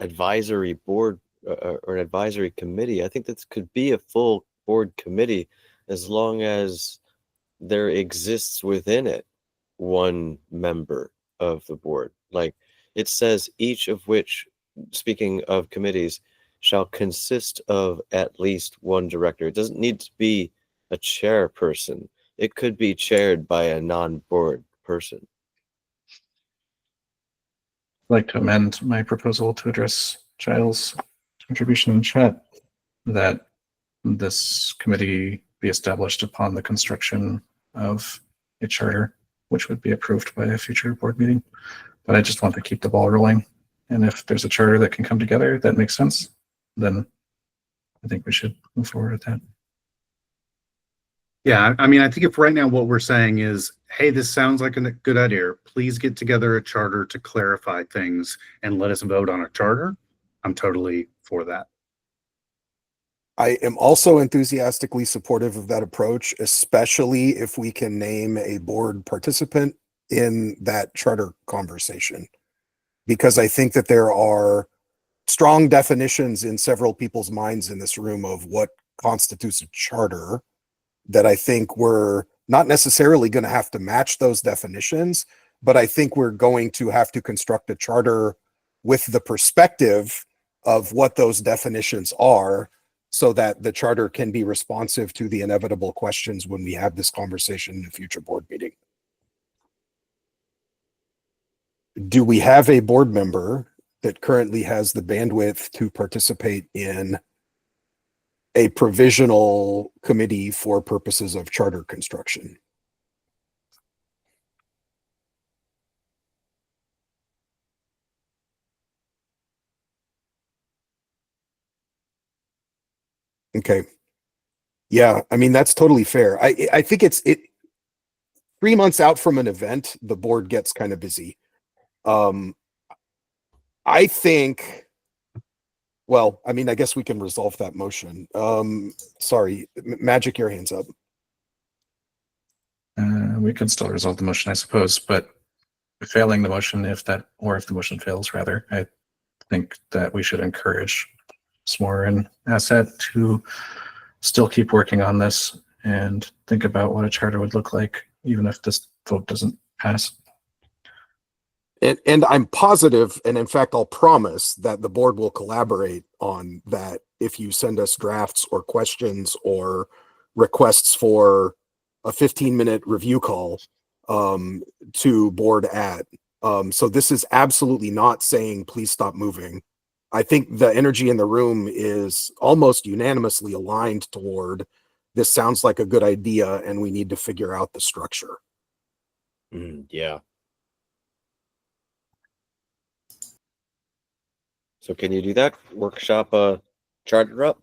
S5: advisory board or an advisory committee. I think this could be a full board committee as long as there exists within it one member of the board. Like it says, each of which, speaking of committees, shall consist of at least one director. It doesn't need to be a chairperson. It could be chaired by a non-board person.
S7: I'd like to amend my proposal to address Giles' contribution in chat that this committee be established upon the construction of a charter, which would be approved by a future board meeting. But I just want to keep the ball rolling. And if there's a charter that can come together that makes sense, then I think we should move forward with that.
S8: Yeah, I mean, I think if right now what we're saying is, hey, this sounds like a good idea, please get together a charter to clarify things and let us vote on a charter, I'm totally for that.
S1: I am also enthusiastically supportive of that approach, especially if we can name a board participant in that charter conversation. Because I think that there are strong definitions in several people's minds in this room of what constitutes a charter that I think we're not necessarily going to have to match those definitions, but I think we're going to have to construct a charter with the perspective of what those definitions are so that the charter can be responsive to the inevitable questions when we have this conversation in a future board meeting. Do we have a board member that currently has the bandwidth to participate in a provisional committee for purposes of charter construction? Okay. Yeah, I mean, that's totally fair. I think it 3 months out from an event, the board gets kind of busy. I think, well, I mean, I guess we can resolve that motion. Sorry, Magic, your hand's up.
S7: We can still resolve the motion, I suppose, but failing the motion, if the motion fails, rather, I think that we should encourage S'more and Asset to still keep working on this and think about what a charter would look like, even if this vote doesn't pass.
S1: And I'm positive, and in fact, I'll promise that the board will collaborate on that if you send us drafts or questions or requests for a 15-minute review call to board at. So this is absolutely not saying, please stop moving. I think the energy in the room is almost unanimously aligned toward this sounds like a good idea and we need to figure out the structure.
S5: Yeah. So can you do that? Workshop a charter up?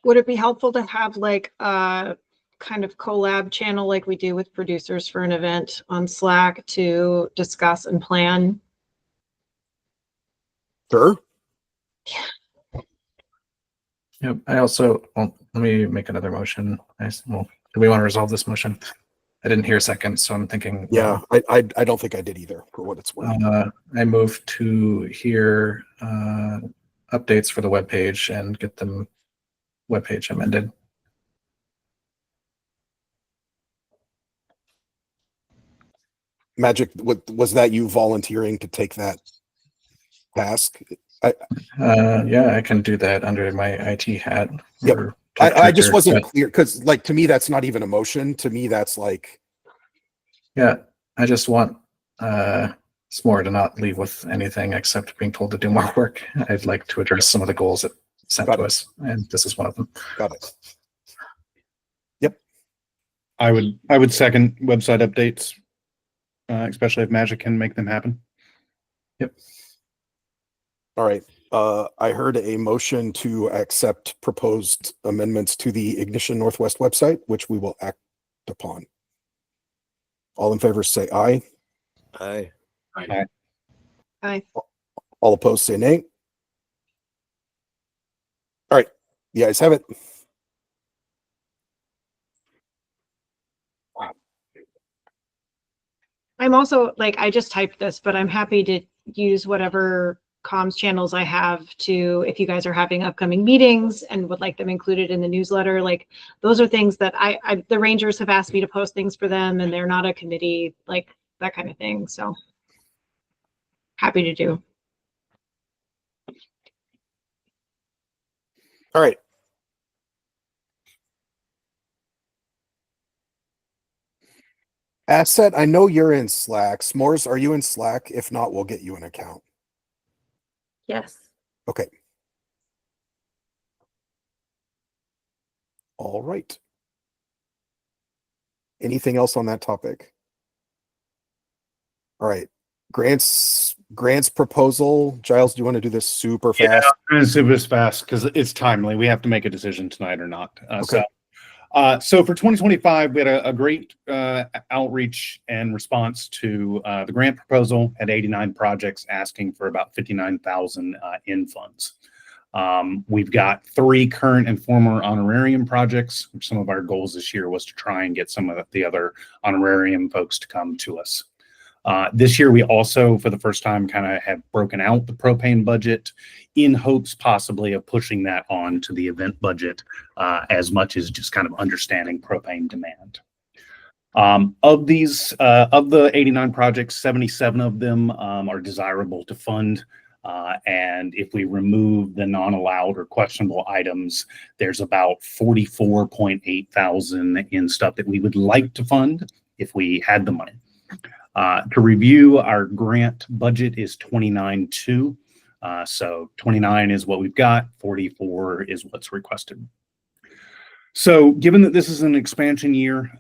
S3: Would it be helpful to have like a kind of collab channel like we do with producers for an event on Slack to discuss and plan?
S1: Sure.
S7: Yep. I also, well, let me make another motion. Well, do we want to resolve this motion? I didn't hear a second, so I'm thinking.
S1: Yeah, I don't think I did either, for what it's worth.
S7: I move to hear updates for the webpage and get them webpage amended.
S1: Magic, was that you volunteering to take that task?
S7: Yeah, I can do that under my IT hat.
S1: Yep.
S7: or
S1: I just
S7: Twitter,
S1: wasn't
S7: but-
S1: clear because, like, to me, that's not even a motion. To me, that's like,
S7: Yeah, I just want S'more to not leave with anything except being told to do more work. I'd like to address some of the goals that sent
S1: Got
S7: to
S1: it.
S7: us, and this is one of them.
S1: got it.
S8: I would second website updates, especially if Magic can make them happen.
S1: All right. I heard a motion to accept proposed amendments to the Ignition Northwest website, which we will act upon. All in favor, say aye.
S5: Aye.
S3: Aye.
S1: All opposed, say nay. All right. The ayes have it.
S3: I'm also like, I just typed this, but I'm happy to use whatever comms channels I have to, if you guys are having upcoming meetings and would like them included in the newsletter, like those are things that the Rangers have asked me to post things for them and they're not a committee, like that kind of thing. So happy to do.
S1: All right. Asset, I know you're in Slack. S'mores, are you in Slack? If not, we'll get you an account.
S11: Yes.
S1: Okay. All right. Anything else on that topic? All right. Grant's proposal. Giles, do you want to do this super
S8: Yeah,
S1: fast?
S8: I'm gonna do this fast because it's timely. We have to make a decision tonight or not.
S1: Okay.
S8: So for 2025, we had a great outreach and response to the grant proposal. Had 89 projects asking for about 59,000 in funds. We've got 3 current and former honorarium projects. Some of our goals this year was to try and get some of the other honorarium folks to come to us. This year, we also, for the first time, kind of have broken out the propane budget in hopes possibly of pushing that on to the event budget as much as just kind of understanding propane demand. Of the 89 projects, 77 of them are desirable to fund. And if we remove the non-allowed or questionable items, there's about 44.8 thousand in stuff that we would like to fund if we had the money. To review, our grant budget is 29.2. So 29 is what we've got, 44 is what's requested. So given that this is an expansion year,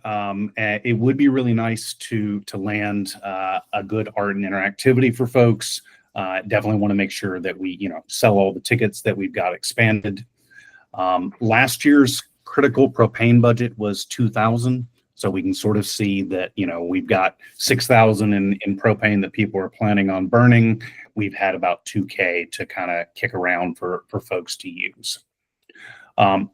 S8: it would be really nice to land a good art and interactivity for folks. Definitely want to make sure that we, sell all the tickets that we've got expanded. Last year's critical propane budget was 2,000. So we can sort of see that, we've got 6,000 in propane that people are planning on burning. We've had about 2K to kind of kick around for folks to use.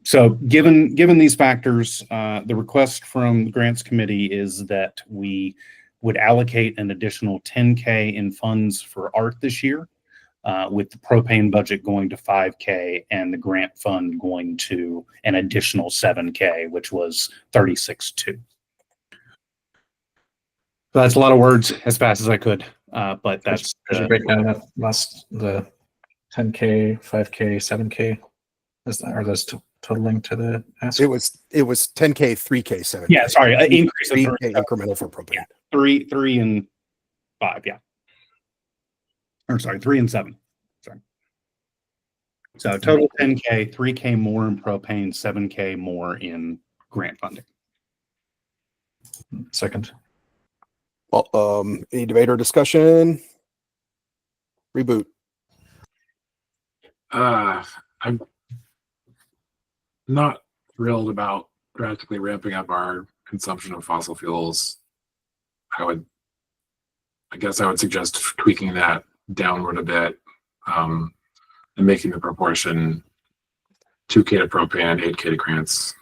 S8: So given these factors, the request from the grants committee is that we would allocate an additional 10K in funds for art this year, with the propane budget going to 5K and the grant fund going to an additional 7K, which was 36.2. So that's a lot of words as fast as I could, but that's
S7: Could you break down that the 10K, 5K, 7K? Are those totaling to the ask?
S1: It was 10K, 3K, 7K.
S8: Yeah, sorry, increase of
S1: 3K incremental for propane.
S8: Yeah, 3 and 5, yeah. Or sorry, 3 and 7. Sorry. So total 10K, 3K more in propane, 7K more in grant funding.
S7: Second.
S1: Well, any debate or discussion? Reboot.
S6: I'm not thrilled about drastically ramping up our consumption of fossil fuels. I guess I would suggest tweaking that downward a bit, and making the proportion 2K to propane, 8K to grants.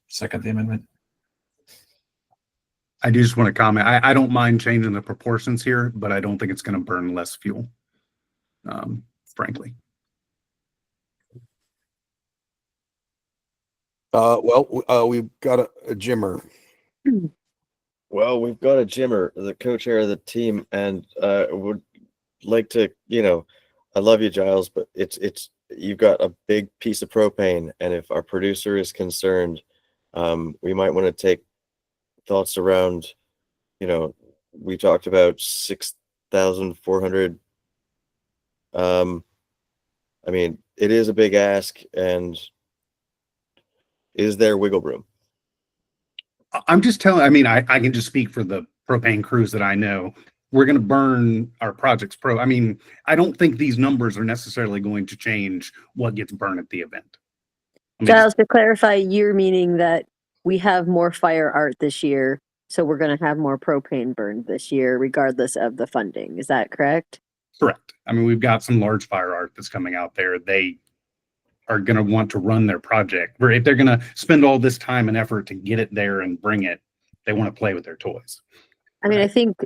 S7: Second the amendment.
S8: I do just want to comment. I don't mind changing the proportions here, but I don't think it's going to burn less fuel, frankly.
S1: We've got a Jimmer.
S5: Well, we've got a Jimmer, the co-chair of the team, and would like to, I love you, Giles, but it's you've got a big piece of propane, and if our producer is concerned, we might want to take thoughts around, we talked about 6,400. I mean, it is a big ask, and is there wiggle room?
S8: I'm just telling, I can just speak for the propane crews that I know. We're going to burn our projects I don't think these numbers are necessarily going to change what gets burned at the event.
S4: Giles, to clarify, you're meaning that we have more fire art this year, so we're going to have more propane burned this year, regardless of the funding. Is that correct?
S8: Correct. We've got some large fire art that's coming out there. They are going to want to run their project. If they're going to spend all this time and effort to get it there and bring it, they want to play with their toys.
S4: I think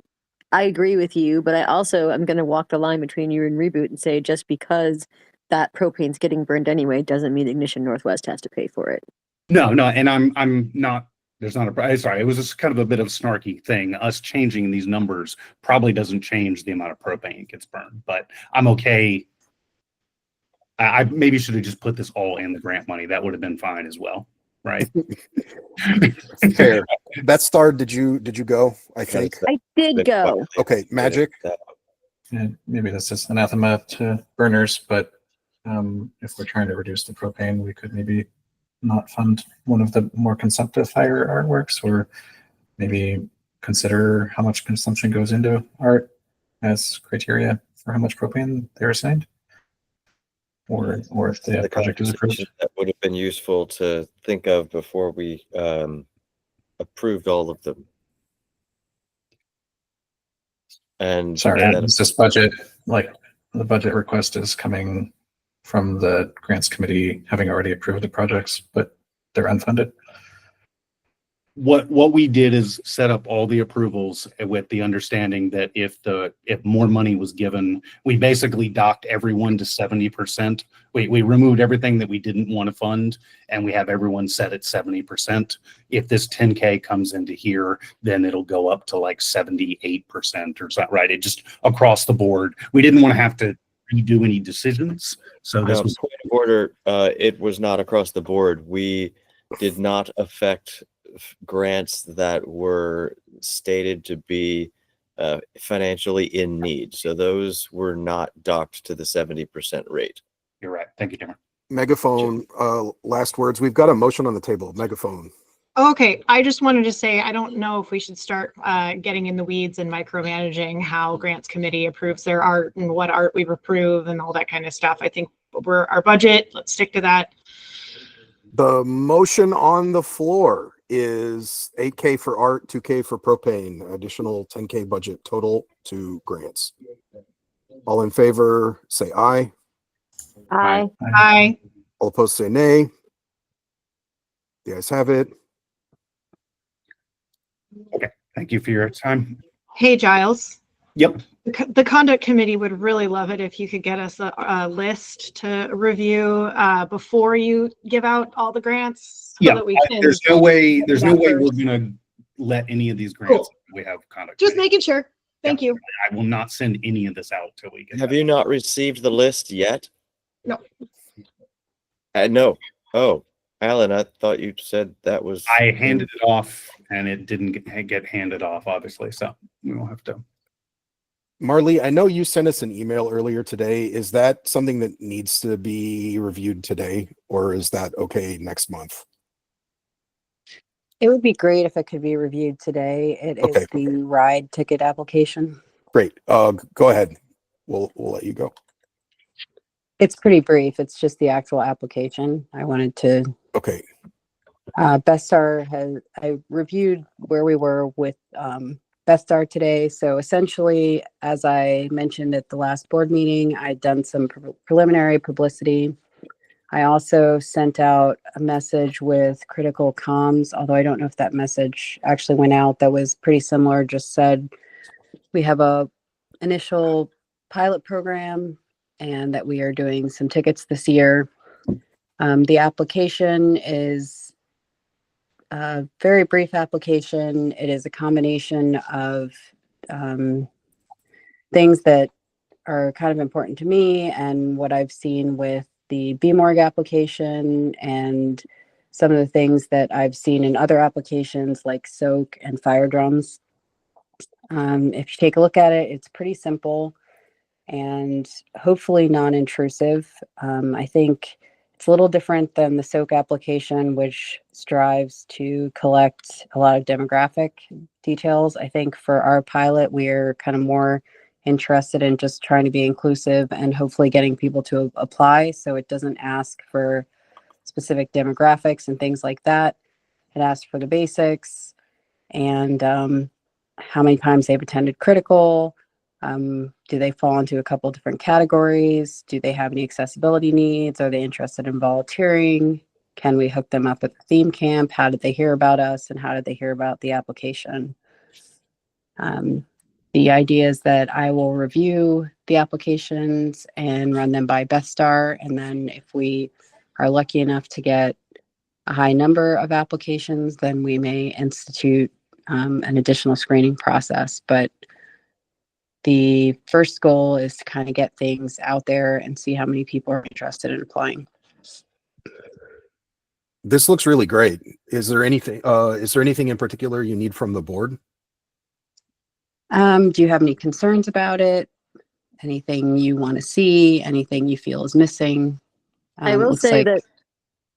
S4: I agree with you, but I also am going to walk the line between you and Reboot and say just because that propane's getting burned anyway doesn't mean Ignition Northwest has to pay for it.
S8: No, and I'm not. There's not a. Sorry, it was just kind of a bit of a snarky thing. Us changing these numbers probably doesn't change the amount of propane that gets burned, but I'm okay. I maybe should have just put this all in the grant money. That would have been fine as well, right?
S1: Fair. Beth Star, did you go? I think
S4: I did go.
S1: Okay, Magic.
S7: Yeah, maybe that's just anathema to burners, but if we're trying to reduce the propane, we could maybe not fund one of the more consumptive fire artworks, or maybe consider how much consumption goes into art as criteria for how much propane they're assigned, or if the project is approved.
S5: That would have been useful to think of before we approved all of them. And
S7: sorry, it's this budget, like the budget request is coming from the grants committee having already approved the projects, but they're unfunded.
S8: what we did is set up all the approvals with the understanding that if more money was given, we basically docked everyone to 70%. We removed everything that we didn't want to fund, and we have everyone set at 70%. If this 10K comes into here, then it'll go up to like 78% or something, right? It just across the board. We didn't want to have to redo any decisions. So this was
S5: point of order. It was not across the board. We did not affect grants that were stated to be financially in need. So those were not docked to the 70% rate.
S8: You're right. Thank you, Jimmer.
S1: Megaphone, last words. We've got a motion on the table. Megaphone.
S3: Okay, I just wanted to say, I don't know if we should start getting in the weeds and micromanaging how grants committee approves their art and what art we approve and all that kind of stuff. I think we're our budget. Let's stick to that.
S1: The motion on the floor is 8K for art, 2K for propane, additional 10K budget total to grants. All in favor, say aye.
S4: Aye.
S3: Aye.
S1: All opposed, say nay. The ayes have it.
S8: Okay. Thank you for your time.
S3: Hey, Giles.
S8: Yep.
S3: The conduct committee would really love it if you could get us a list to review before you give out all the grants. So
S8: Yeah.
S3: that we can
S8: There's no way
S3: that
S8: we're
S3: first.
S8: gonna let any of these grants. We have conduct.
S3: Just
S8: committee.
S3: making sure. Thank you.
S8: I will not send any of this out till we get.
S5: Have
S8: that.
S5: you not received the list yet?
S3: No.
S5: No. Oh, Alan, I thought you said that was.
S8: I handed it off and it didn't get handed off, obviously. So we will have to.
S1: Marley, I know you sent us an email earlier today. Is that something that needs to be reviewed today, or is that okay next month?
S10: It would be great if it could be reviewed today. It is
S1: Okay.
S10: the ride ticket application.
S1: Great. Go ahead. We'll let you go.
S10: It's pretty brief. It's just the actual application. I wanted to,
S1: Okay.
S10: I reviewed where we were with Bestar today. So essentially, as I mentioned at the last board meeting, I'd done some preliminary publicity. I also sent out a message with critical comms, although I don't know if that message actually went out. That was pretty similar, just said we have a initial pilot program and that we are doing some tickets this year. The application is a very brief application. It is a combination of things that are kind of important to me and what I've seen with the BMorg application and some of the things that I've seen in other applications like SOAK and fire drums. If you take a look at it, it's pretty simple and hopefully non-intrusive. I think it's a little different than the SOAK application, which strives to collect a lot of demographic details. I think for our pilot, we're kind of more interested in just trying to be inclusive and hopefully getting people to apply. So it doesn't ask for specific demographics and things like that. It asks for the basics and how many times they've attended critical. Do they fall into a couple different categories? Do they have any accessibility needs? Are they interested in volunteering? Can we hook them up at the theme camp? How did they hear about us? And how did they hear about the application? The idea is that I will review the applications and run them by Bestar. And then if we are lucky enough to get a high number of applications, then we may institute an additional screening process. But the first goal is to kind of get things out there and see how many people are interested in applying.
S1: This looks really great. Is there anything in particular you need from the board?
S10: Do you have any concerns about it? Anything you want to see? Anything you feel is missing?
S4: I will
S10: looks
S4: say
S10: like-
S4: that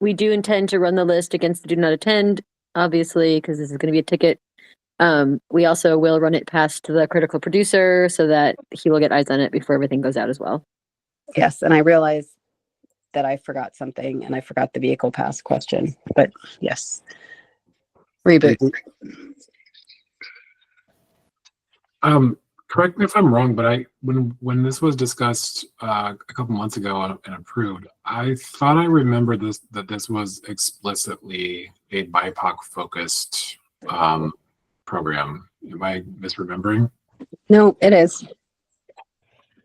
S4: we do intend to run the list against the do not attend, obviously, because this is going to be a ticket. We also will run it past the critical producer so that he will get eyes on it before everything goes out as well.
S10: Yes, and I realized that I forgot something and I forgot the vehicle pass question, but yes. Reboot.
S6: Correct me if I'm wrong, but when this was discussed a couple months ago and approved, I thought I remembered that this was explicitly a BIPOC focused program. Am I misremembering?
S10: No, it is.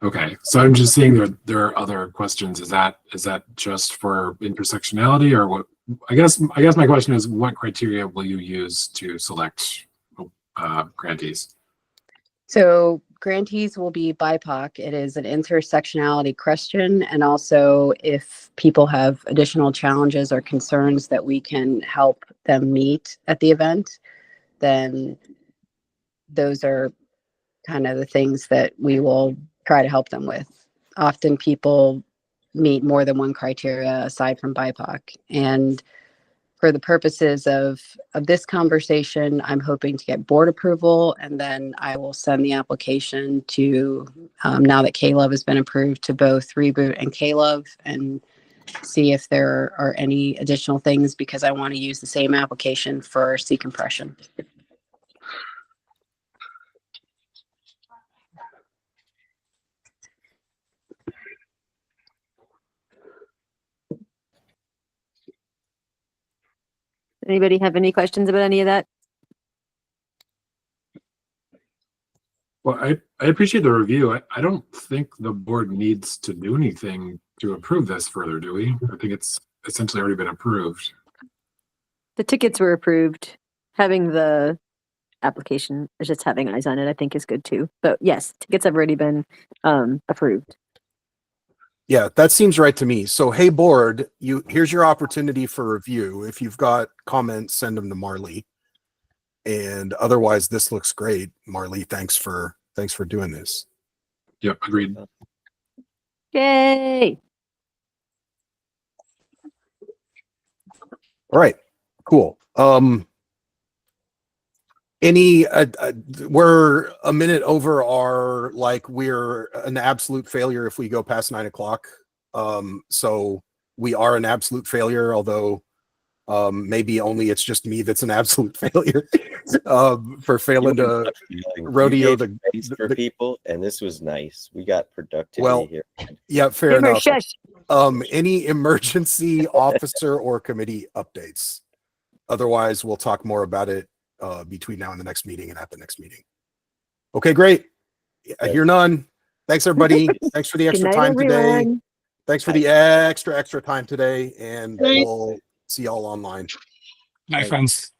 S6: Okay, so I'm just seeing there are other questions. Is that just for intersectionality, or what? I guess my question is, what criteria will you use to select grantees?
S10: So grantees will be BIPOC. It is an intersectionality question. And also if people have additional challenges or concerns that we can help them meet at the event, then those are kind of the things that we will try to help them with. Often people meet more than one criteria aside from BIPOC. And for the purposes of this conversation, I'm hoping to get board approval, and then I will send the application to, now that K-Love has been approved, to both Reboot and K-Love, and see if there are any additional things, because I want to use the same application for C-compression.
S4: Anybody have any questions about any of that?
S6: Well, I appreciate the review. I don't think the board needs to do anything to approve this further, do we? I think it's essentially already been approved.
S4: The tickets were approved. Having the application, just having eyes on it, I think is good too. But yes, tickets have already been approved.
S1: Yeah, that seems right to me. So, hey, board, here's your opportunity for review. If you've got comments, send them to Marley. And otherwise, this looks great. Marley, thanks for doing this.
S6: Yep, agreed.
S4: Yay!
S1: All right, cool. We're a minute over our, like, we're an absolute failure if we go past 9 o'clock. So we are an absolute failure, although maybe only it's just me that's an absolute failure for failing to rodeo the
S5: for people, and this was nice. We got productivity
S1: well
S5: here.
S1: Yeah, fair enough.
S4: Shush.
S1: Any emergency officer or committee updates? Otherwise, we'll talk more about it between now and the next meeting and at the next meeting. Okay, great. I hear none. Thanks, everybody. Thanks for the extra time today. Thanks for the extra time today, and we'll see y'all online.
S9: Bye, friends.